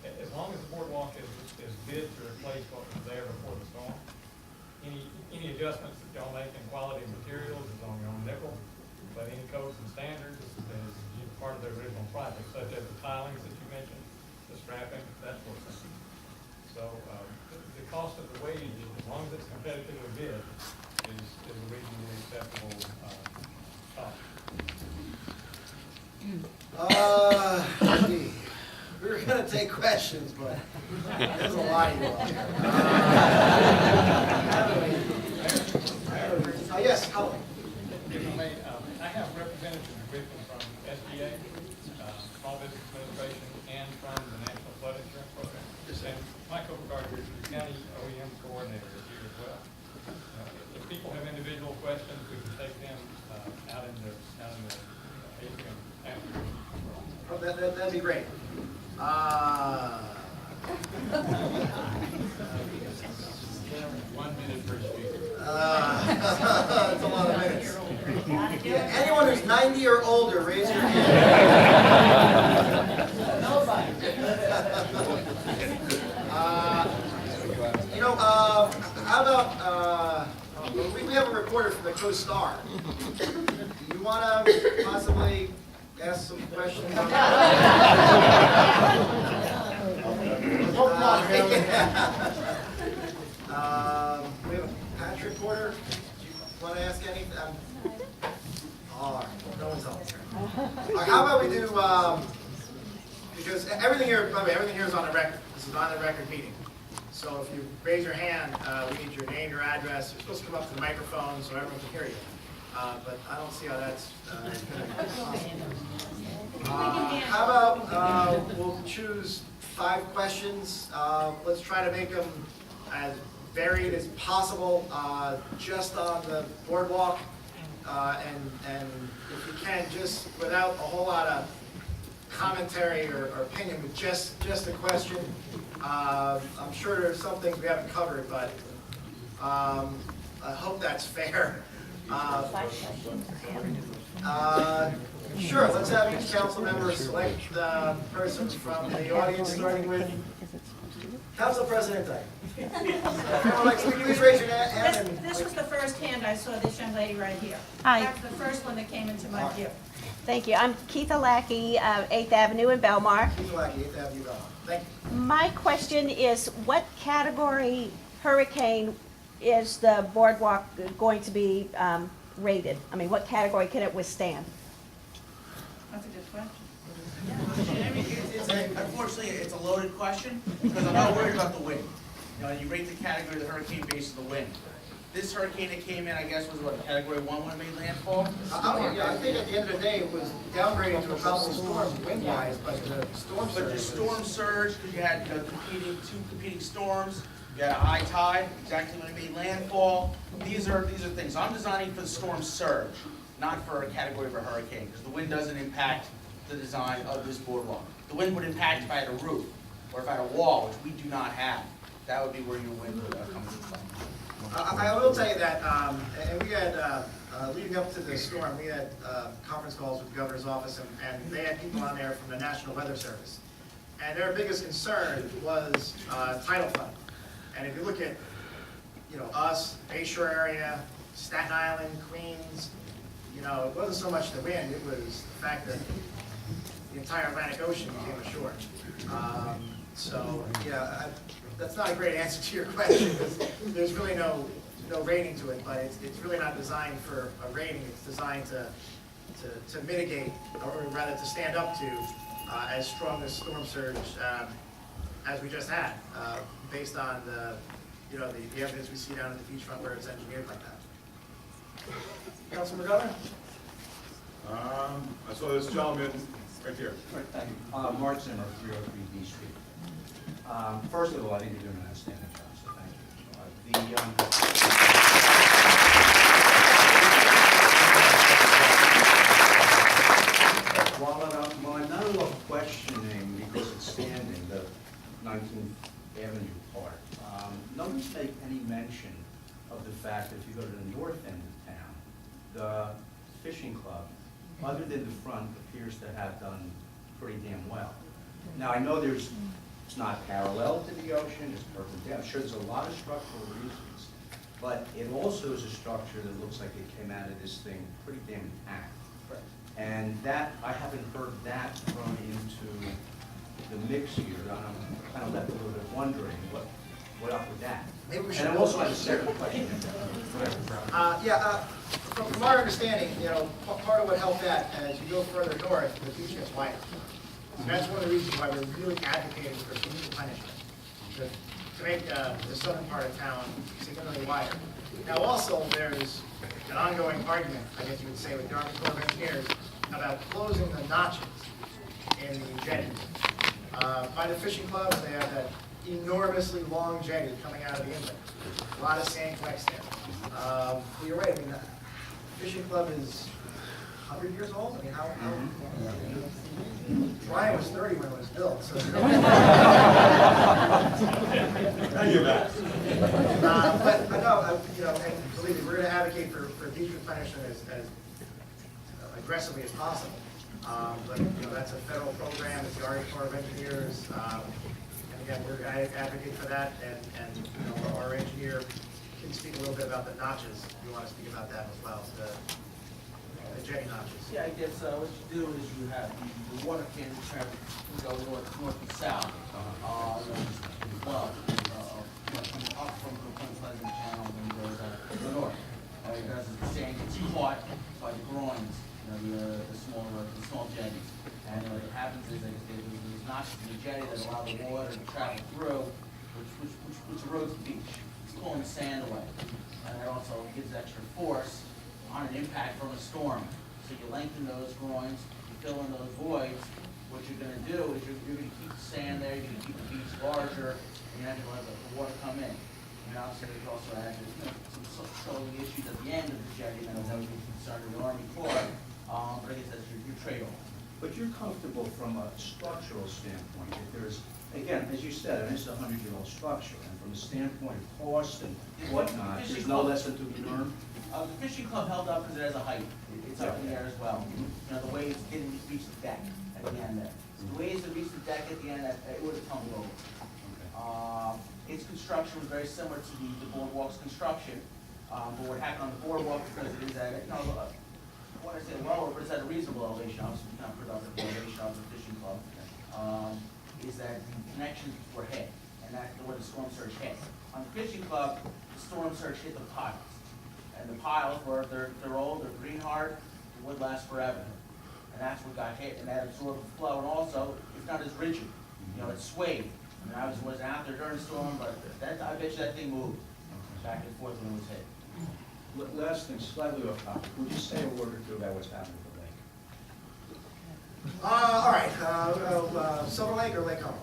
As long as the boardwalk is bid to replace what was there before the storm, any adjustments that y'all make in quality of materials is on your own nickel, but any codes and standards is part of the original project, such as the tilings that you mentioned, the strapping, that sort of thing. So the cost of the wage, as long as it's competitively bid, is a reasonably acceptable cost. We were going to take questions, but there's a lot of you all here. Yes, Colin. If I may, I have representatives with me from SBA, Small Business Administration, and from the National Flood Insurance Program. And Michael Gardner, the county OEM coordinator, is here as well. If people have individual questions, we can take them out in the atrium after. Oh, that'd be great. 1 minute per speaker. That's a lot of minutes. Yeah, anyone who's 90 or older, raise your hand. reporter from the Coast Star. Do you want to possibly ask some questions? On we have a Patrick reporter. Do you want to ask anything? Oh, no one's on here. How about we do, because everything here, by the way, everything here is on the record. This is on the record meeting. So if you raise your hand, we need your name, your address. You're supposed to come up to the microphone so everyone can hear you. But I don't see how that's how about we'll choose 5 questions. Let's try to make them as varied as possible, just on the boardwalk, and if you can, just without a whole lot of commentary or opinion, but just a question. I'm sure there's some things we haven't covered, but I hope that's fair. Sure, let's have each council member select the person from the audience, starting with Council President Dyke. Please raise your hand. This was the first hand I saw, this young lady right here. Hi. That's the first one that came into my view. Thank you. I'm Keitha Lackey, 8th Avenue in Belmar. Keith Lackey, 8th Avenue, Belmar. Thank you. My question is, what category hurricane is the boardwalk going to be rated? I mean, what category can it withstand? That's a good question. Unfortunately, it's a loaded question, because I'm not worried about the wind. You know, you rate the category of the hurricane based on the wind. This hurricane that came in, I guess, was what, category 1 when it made landfall? I think at the end of the day, it was downgraded to a tropical storm wind-wise, but the storm surge. But the storm surge, because you had two competing storms, you had a high tide, exactly when it made landfall. These are things. I'm designing for the storm surge, not for a category of a hurricane, because the wind doesn't impact the design of this boardwalk. The wind would impact if I had a roof, or if I had a wall, which we do not have. That would be where your wind would come into play. I will tell you that, and we had, leading up to the storm, we had conference calls with the governor's office, and they had people on there from the National Weather Service. And their biggest concern was tidal flooding. And if you look at, us, Bayshore area, Staten Island, Queens, it wasn't so much the wind, it was the fact that the entire Atlantic Ocean became ashore. That's not a great answer to your question, because there's really no rating to it, but it's really not designed for a rating. It's designed to mitigate, or rather to stand up to as strong a storm surge as we just had, based on the evidence we see down at the beachfront where it's engineered like that. Councilman Governor? I saw this gentleman right here. Thank you. Mark Zimmer, 303 B Street. First of all, I think you're doing an outstanding job, so thank you. While I'm not a little questioning, because it's standing, the 19th Avenue part, nobody's make any mention of the fact that if you go to the north end of town, the fishing club, other than the front, appears to have done pretty damn well. Now, I know it's not parallel to the ocean, it's perpendicular. I'm sure there's a lot of structural reasons, but it also is a structure that looks like it came out of this thing pretty damn intact. And that, I haven't heard that thrown into the mix here. I'm kind of left a little bit wondering what up with that. Maybe we should. And I also have a second question. From our understanding, part of what helped that, as you go further north, the beach gets wider. And that's one of the reasons why we're really advocating for beach replenishment, to make the southern part of town significantly wider. Now also, there's an ongoing argument, I guess you would say, with the Army Corps of Engineers about closing the notches in the jetties. By the fishing club, they have that enormously long jetty coming out of the inlet. A lot of sand collects there. You're right, I mean, the fishing club is 100 years old? I mean, how Brian was 30 when it was built, so. But no, and believe me, we're going to advocate for beach replenishment as aggressively as possible. But that's a federal program. It's the Army Corps of Engineers. And again, we're going to advocate for that. And our engineer can speak a little bit about the notches. If you want to speak about that as well, the jetty notches. Yeah, I guess what you do is you have the water can determine, you go north and south. Comes up from the Point Pleasant Channel and goes to the north. Because the sand gets caught by the groins, the small jetties. And what happens is that there's notches in the jetty that allow the water to travel through, which erodes the beach. It's pulling sand away. And that also gives extra force on an impact from a storm. So you lengthen those groins, you fill in those voids. What you're going to do is you're going to keep the sand there, you're going to keep the beach larger, and you're not going to let the water come in. And obviously there's also some shoaling issues at the end of the jetty that was always concerned with the Army Corps. But I guess that's your trade-off. But you're comfortable from a structural standpoint, if there's, again, as you said, it's a 100-year-old structure, and from a standpoint of cost and whatnot, there's no lesson to be learned? The fishing club held up because it has a height. It's up in the air as well. The waves didn't reach the deck at the end there. The waves that reached the deck at the end, it would have tumbled over. Its construction was very similar to the boardwalk's construction. But what happened on the boardwalk, because it is at, when I say lower, but it's at a reasonable elevation, obviously we can't put up the elevation of the fishing club, is that the connections were hit, and that's where the storm surge hit. On the fishing club, the storm surge hit the piles. And the piles they're old, they're green hard, it would last forever. And that's what got hit, and that absorbed the flow, and also, it's not as rigid, it's swayed. I mean, I wasn't out there during the storm, but I bet you that thing moved back and forth when it was hit. Last thing, slightly off topic, would you say a word or two about what's happening with the lake? All right, Silver Lake or Lake Como?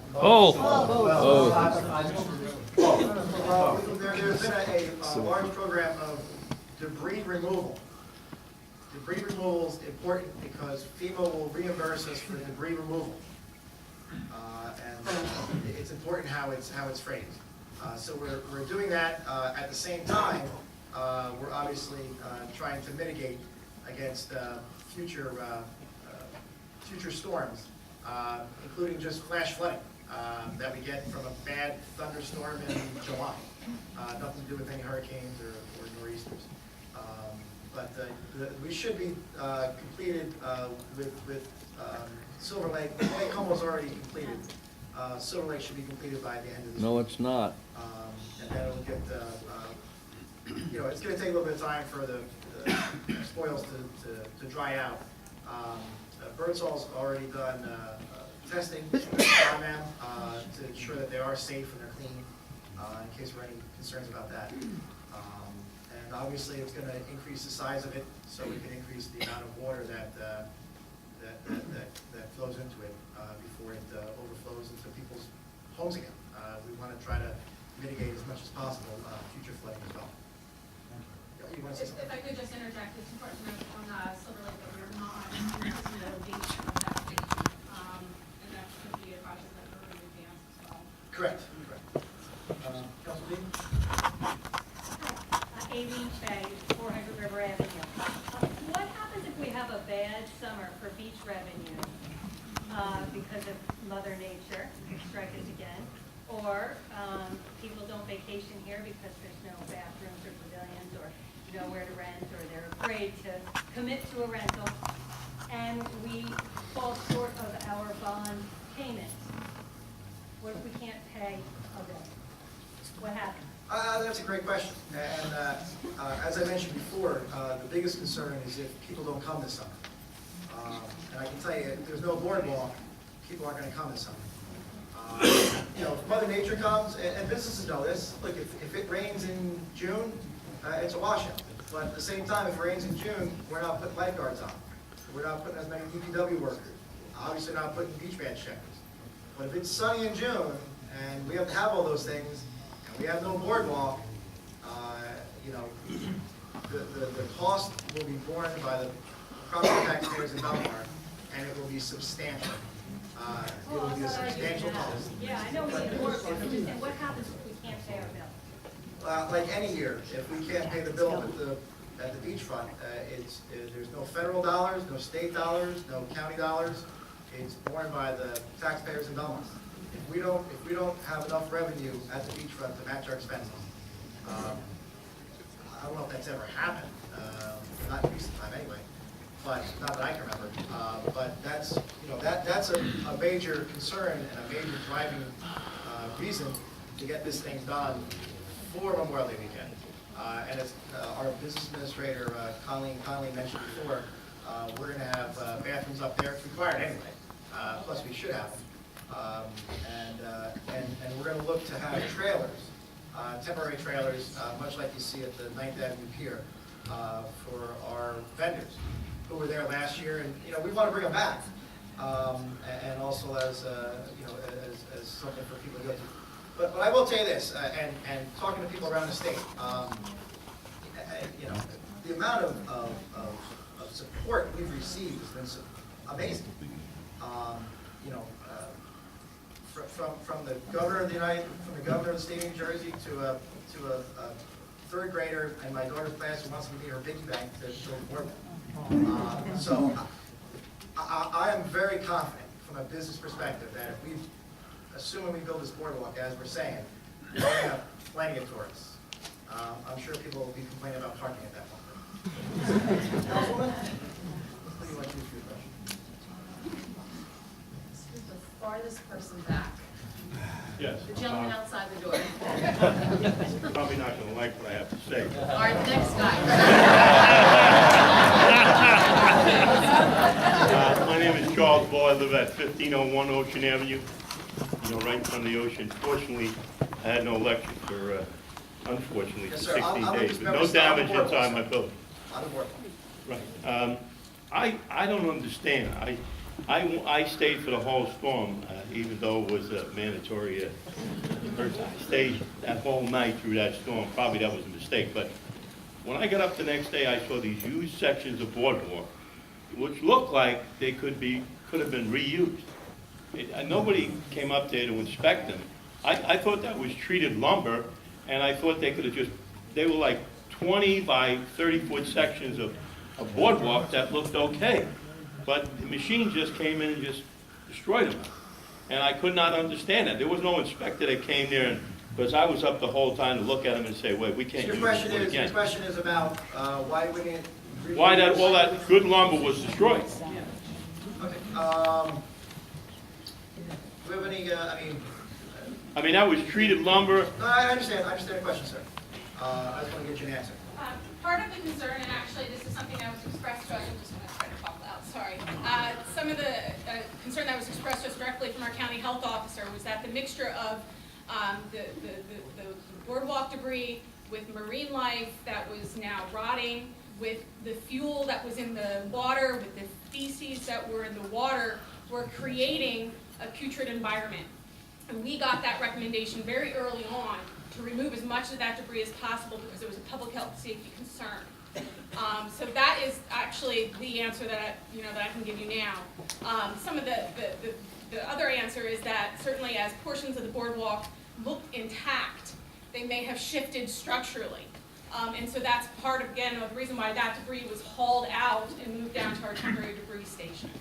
There's been a large program of debris removal. Debris removal is important because FEMA will reimburse us for debris removal. And it's important how it's phrased. So we're doing that at the same time. We're obviously trying to mitigate against future storms, including just flash flooding that we get from a bad thunderstorm in July. Nothing to do with any hurricanes or nor'easters. But we should be completed with Silver Lake. Lake Como's already completed. Silver Lake should be completed by the end of this No, week. it's not. And then it'll get, it's going to take a little bit of time for the spoils to dry out. Birdsall's already done testing on them to ensure that they are safe and they're clean, in case there are any concerns about that. And obviously, it's going to increase the size of it, so we can increase the amount of water that flows into it before it overflows into people's homes again. We want to try to mitigate as much as possible future flooding as well. You want to say something? If I could just interject, it's important on Silver Lake that we're not increasing the elevation of that station. And that could be a project that we're in advance as well. Correct. Council Dean? Aileen Fay, 400 River Avenue. What happens if we have a bad summer for beach revenue because of Mother Nature, strike us again, or people don't vacation here because there's no bathrooms or pavilions or nowhere to rent, or they're afraid to commit to a rental, and we fall short of our bond payment? What if we can't pay a bill? What happens? That's a great question. And as I mentioned before, the biggest concern is if people don't come this summer. And I can tell you, if there's no boardwalk, people aren't going to come this summer. If Mother Nature comes, and businesses know this, look, if it rains in June, it's a washout. But at the same time, if it rains in June, we're not putting lifeguards on. We're not putting as many DPW workers. Obviously not putting beach badge checkers. But if it's sunny in June, and we have to have all those things, and we have no boardwalk, the cost will be borne by the property taxpayers in Belmar, and it will be substantial. It will be a substantial cost. Yeah, I know we need more, but and what happens if we can't pay our bill? Like any year, if we can't pay the bill at the beachfront, there's no federal dollars, no state dollars, no county dollars. It's borne by the taxpayers in Belmar. If we don't have enough revenue at the beachfront to match our expenses, I don't know if that's ever happened, not in recent time anyway, but not that I can remember. But that's, you know, that's a major concern and a major driving reason to get this thing done for Memorial Day weekend. And as our business administrator, Colleen mentioned before, we're going to have bathrooms up there. It's required anyway, plus we should have them. And we're going to look to have trailers, temporary trailers, much like you see at the 9th Avenue Pier, for our vendors who were there last year. And, you know, we want to bring them back, and also as, you know, as something for people to go to. But I will tell you this, and talking to people around the state, you know, the amount of support we've received has been amazing. You know, from the governor of the state of New Jersey to a third grader in my daughter's class who wants to be her piggy bank to build boardwalk. So I am very confident from a business perspective that if we, assuming we build this boardwalk as we're saying, we're going to have plenty of tourists. I'm sure people will be complaining about parking at that point. Councilwoman? What do you want to do for your question? The farthest person back. Yes. The gentleman outside the door. Probably not going to like what I have to say. All right, the next guy. My name is Charles Ball. I live at 1501 Ocean Avenue, you know, right in front of the ocean. Fortunately, I had no electric for, unfortunately, Yes, for sir. 16 I'll days, just but no remember, stop damage the board, inside sir. my building. On the board. Right. I don't understand. I stayed for the whole storm, even though it was a mandatory. I stayed that whole night through that storm. Probably that was a mistake, but when I got up the next day, I saw these huge sections of boardwalk, which looked like they could have been reused. Nobody came up there to inspect them. I thought that was treated lumber, and I thought they could have they were like 20 by 30-foot sections of boardwalk that looked okay. But the machine just came in and just destroyed them. And I could not understand that. There was no inspector that came there, because I was up the whole time to look at them and say, wait, we can't Your use this question wood is, again. your question is about why we didn't. Why all that good lumber was destroyed. Okay. Do we have any? I mean, that was treated lumber. No, I understand. I understand the question, sir. I just want to get you an answer. Part of the concern, and actually this is something that was expressed to us, I'm just going to try to talk loud, sorry. Some of the concern that was expressed to us directly from our county health officer was that the mixture of the boardwalk debris with marine life that was now rotting, with the fuel that was in the water, with the feces that were in the water, were creating a putrid environment. And we got that recommendation very early on to remove as much of that debris as possible because it was a public health safety concern. So that is actually the answer that I can give you now. Some of the other answer is that certainly as portions of the boardwalk look intact, they may have shifted structurally. And so that's part of, again, of the reason why that debris was hauled out and moved down to our temporary debris station.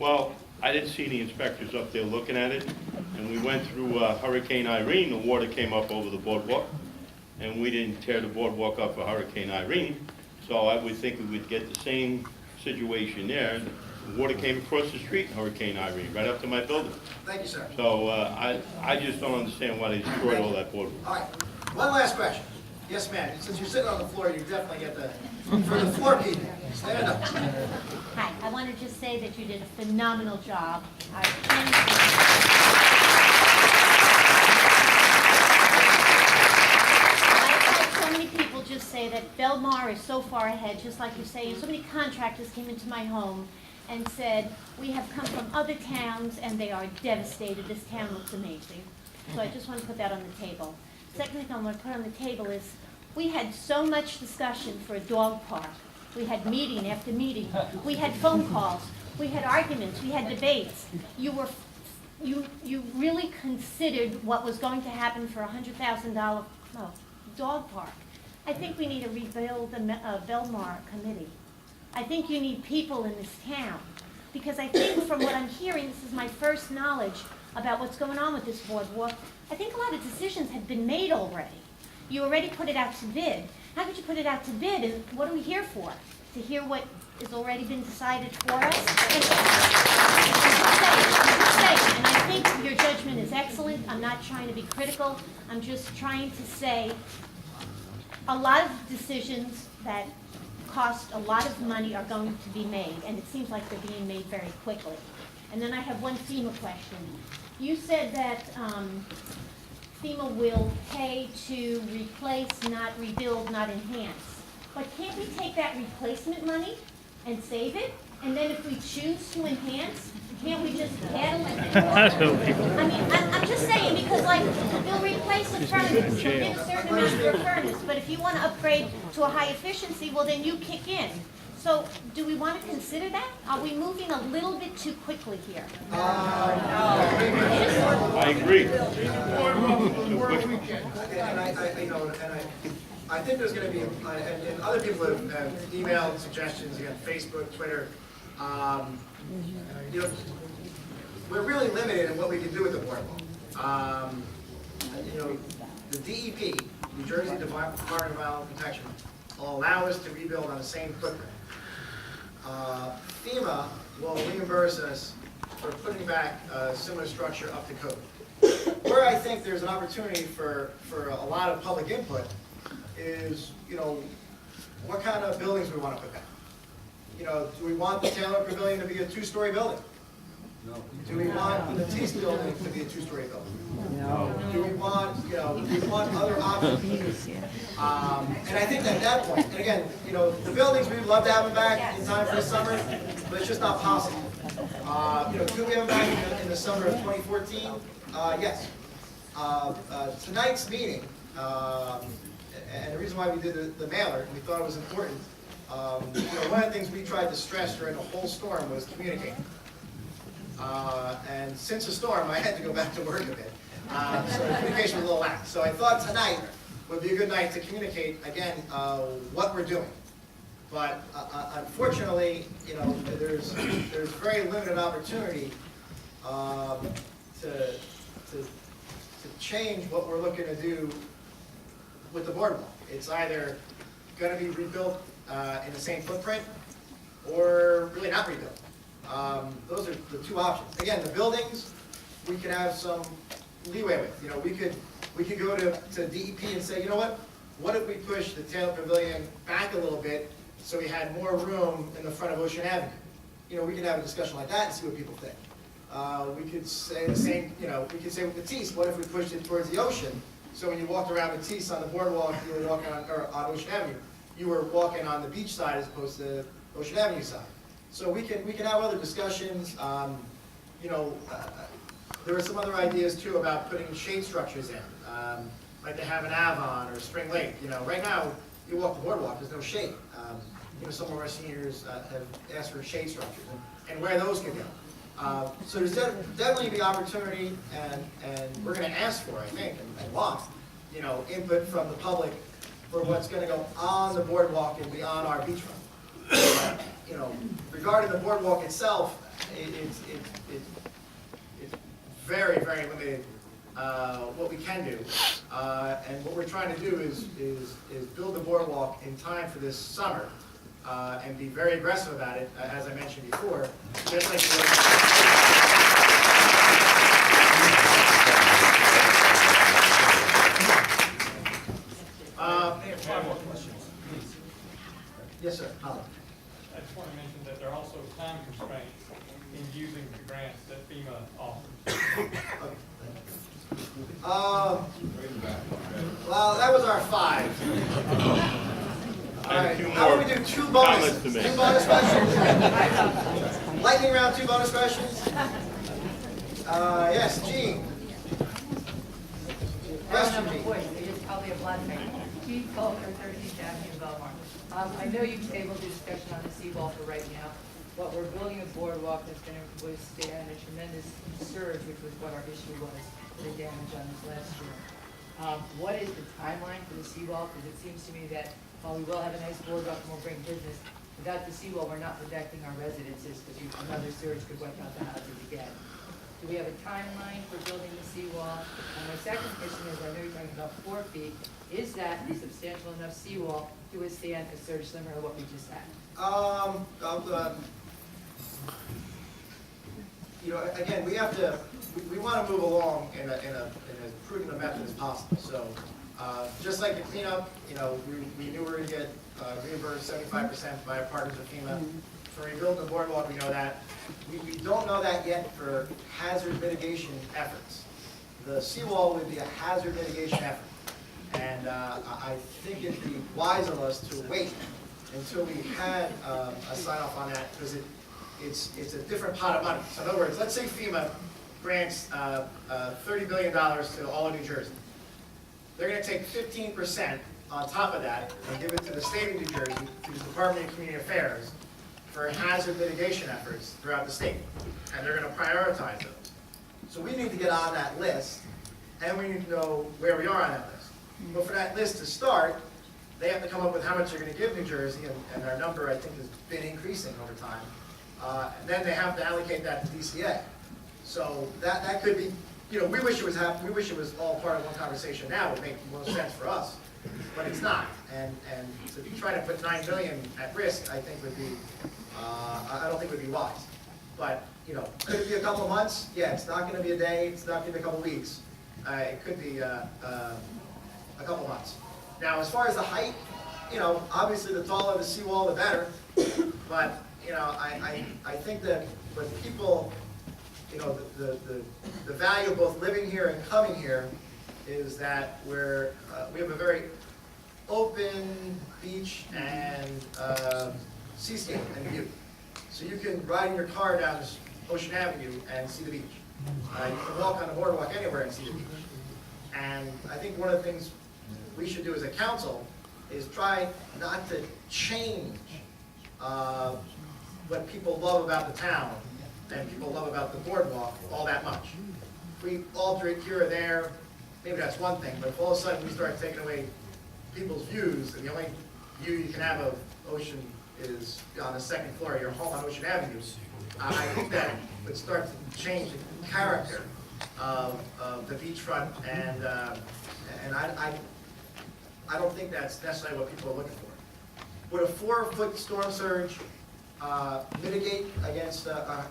Well, I didn't see any inspectors up there looking at it, and we went through Hurricane Irene. The water came up over the boardwalk, and we didn't tear the boardwalk up for Hurricane Irene, so I would think we would get the same situation there. The water came across the street in Hurricane Irene, right up to my building. Thank you, sir. So I just don't understand why they destroyed all that boardwalk. All right. One last question. Yes, ma'am. Since you're sitting on the floor, you definitely get for the floor people. Stand up. Hi, I want to just say that you did a phenomenal job. I've had so many people just say that Belmar is so far ahead, just like you're saying. So many contractors came into my home and said, we have come from other towns and they are devastated. This town looks amazing. So I just want to put that on the table. Second thing I want to put on the table is, we had so much discussion for a dog park. We had meeting after meeting. We had phone calls. We had arguments. We had debates. You really considered what was going to happen for a $100,000 dog park. I think we need to rebuild the Belmar committee. I think you need people in this town. Because I think from what I'm hearing, this is my first knowledge about what's going on with this boardwalk, I think a lot of decisions have been made already. You already put it out to bid. How could you put it out to bid, and what are we here for? To hear what has already been decided for us? I'm just saying, and I think your judgment is excellent. I'm not trying to be critical. I'm just trying to say a lot of decisions that cost a lot of money are going to be made, and it seems like they're being made very quickly. And then I have one FEMA question. You said that FEMA will pay to replace, not rebuild, not enhance. But can't we take that replacement money and save it? And then if we choose to enhance, can't we just add a I mean, I'm just saying, because like, they'll replace a furnace, they'll get a certain amount for a furnace, but if you want to upgrade to a high efficiency, well, then you kick in. So, do we want to consider that? Are we moving a little bit too quickly here? I agree. I think there's going to be, and other people have emailed suggestions, again, Facebook, Twitter. You know, we're really limited in what we can do with the boardwalk. You know, the DEP, New Jersey Department of Environmental Protection, will allow us to rebuild on the same footprint. FEMA will reimburse us for putting back a similar structure up to code. Where I think there's an opportunity for a lot of public input is, you know, what kind of buildings we want to put back. You know, do we want the Taylor Pavilion to be a two-story building? No. Do we want the Matisse building to be a two-story building? No. Do we want, you know, do we want other options? And I think at that point, and again, you know, the buildings, we'd love to have them back in time for the summer, but it's just not possible. You know, could we have them back in the summer of 2014? Yes. Tonight's meeting, and the reason why we did the mailer, we thought it was important. You know, one of the things we tried to stress during the whole storm was communicating. And since the storm, I had to go back to work a bit. So the communication was a little lax. So I thought tonight would be a good night to communicate, again, what we're doing. But unfortunately, you know, there's very limited opportunity to change what we're looking to do with the boardwalk. It's either going to be rebuilt in the same footprint or really not rebuilt. Those are the two options. Again, the buildings, we could have some leeway with. You know, we could go to DEP and say, you know what if we push the Taylor Pavilion back a little bit so we had more room in the front of Ocean Avenue? You know, we could have a discussion like that and see what people think. We could say the same, you know, we could say with Matisse, what if we pushed it towards the ocean? So when you walked around Matisse on the boardwalk, you were walking on Ocean Avenue, you were walking on the beach side as opposed to the Ocean Avenue side. So we can have other discussions. You know, there were some other ideas too about putting shade structures in, like they have in Avon or Spring Lake. You know, right now you walk the boardwalk, there's no shade. You know, some of our seniors have asked for shade structures and where those could go. So there's definitely the opportunity, and we're going to ask for, I think, and want, you know, input from the public for what's going to go on the boardwalk and beyond our beachfront. You know, regarding the boardwalk itself, it's very, very limited what we can do. And what we're trying to do is build the boardwalk in time for this summer and be very aggressive about it, as I mentioned before. Just like Five more questions, please. Yes, sir. Holly. I just want to mention that there are also time constraints in using the grants that FEMA offers. Well, that was our 5. All right, how about we do 2 bonus? 2 bonus questions? Lightning round, 2 bonus questions? Yes, Gene. Question, Gene. It's probably a blood thing. Gene Falker, 13th Avenue, Belmar. I know you've tabled the discussion on the seawall for right now, but we're building a boardwalk that's going to withstand a tremendous surge, which was what our issue was, the damage on this last year. What is the timeline for the seawall? Because it seems to me that while we will have a nice boardwalk and we'll bring business, without the seawall, we're not protecting our residences because another surge could wipe out the houses again. Do we have a timeline for building the seawall? And my second question is, I know you're talking about 4 feet, is that a substantial enough seawall to withstand a surge similar to what we just had? You know, again, we have to, we want to move along in as prudent a method as possible. So, just like the cleanup, you know, we knew we were going to get reimbursed 75% by our partners at FEMA. For rebuilding the boardwalk, we know that. We don't know that yet for hazard mitigation efforts. The seawall would be a hazard mitigation effort. And I think it'd be wise of us to wait until we had a sign off on that, because it's a different pot of money. So in other words, let's say FEMA grants $30 billion to all of New Jersey. They're going to take 15% on top of that and give it to the state of New Jersey, to the Department of Community Affairs, for hazard mitigation efforts throughout the state. And they're going to prioritize those. So we need to get on that list, and we need to know where we are on that list. But for that list to start, they have to come up with how much they're going to give New Jersey, and our number, I think, has been increasing over time. And then they have to allocate that to DCA. So that could be, you know, we wish it was all part of one conversation now. It would make more sense for us, but it's not. And to try to put $9 billion at risk, I think would be, I don't think would be wise. But you know, could it be a couple of months? Yeah, it's not going to be a day. It's not going to be a couple of weeks. It could be a couple of months. Now, as far as the height, you know, obviously the taller the seawall, the better. But you know, I think that when people, you know, the value of both living here and coming here is that we have a very open beach and seascape and view. So you can ride in your car down Ocean Avenue and see the beach. You can walk on the boardwalk anywhere and see the beach. And I think one of the things we should do as a council is try not to change what people love about the town and people love about the boardwalk all that much. If we alter it here or there, maybe that's one thing, but if all of a sudden we start taking away people's views, and the only view you can have of ocean is on the second floor of your home on Ocean Avenue, I think that would start to change the character of the beachfront, and I don't think that's necessarily what people are looking for. Would a 4-foot storm surge mitigate against a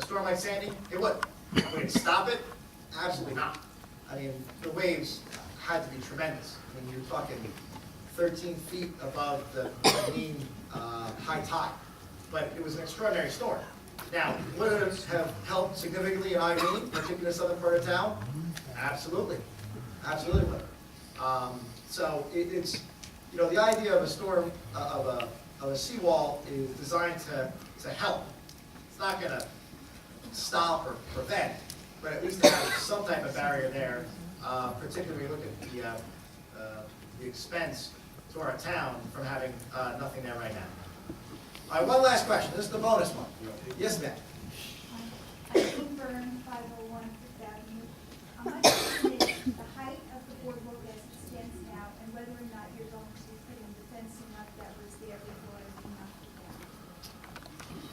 storm like Sandy? It would. Would it stop it? Absolutely not. I mean, the waves had to be tremendous. I mean, you're talking 13 feet above the mean high tide. But it was an extraordinary storm. Now, would it have helped significantly in Irene, particularly the southern part of town? Absolutely. Absolutely would. So it's, you know, the idea of a storm, of a seawall is designed to help. It's not going to stop or prevent, but at least to have some type of barrier there, particularly when you look at the expense to our town from having nothing there right now. All right, one last question. This is the bonus one. Yes, ma'am. I confirm 501 Fifth Avenue. My question is the height of the boardwalk as it stands now, and whether or not you're going to be putting the fencing up that was there before it knocked it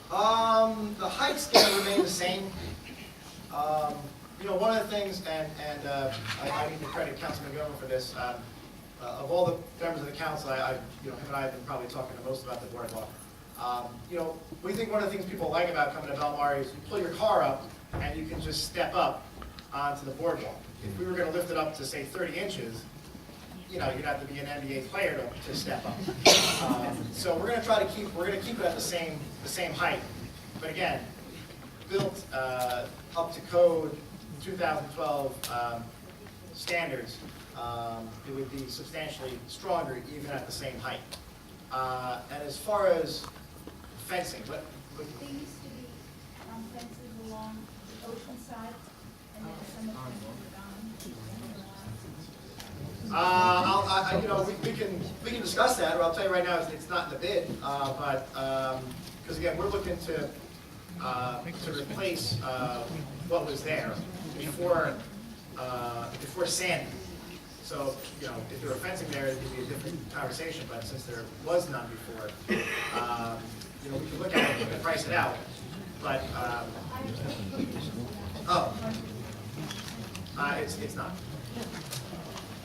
down. The height's going to remain the same. You know, one of the things, and I need to credit Councilman Gilman for this. Of all the members of the council, you know, him and I have been probably talking the most about the boardwalk. You know, we think one of the things people like about coming to Belmar is you pull your car up and you can just step up onto the boardwalk. If we were going to lift it up to say 30 inches, you know, you'd have to be an NBA player to step up. So we're going to try to keep it at the same height. But again, built up to code 2012 standards, it would be substantially stronger even at the same height. And as far as fencing, There used to be fences along the ocean side, and then some of them were gone. You know, we can discuss that, or I'll tell you right now, it's not in the bid, but because again, we're looking to replace what was there before Sandy. So, you know, if there were fencing there, it would be a different conversation, but since there was none before, you know, we can look at it and price it out, but Oh. It's not.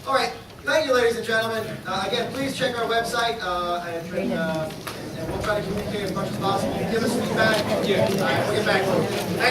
All right, thank you, ladies and gentlemen. Again, please check our website, and we'll try to communicate as much as possible. Give us feedback. We'll get back to you. Thank you.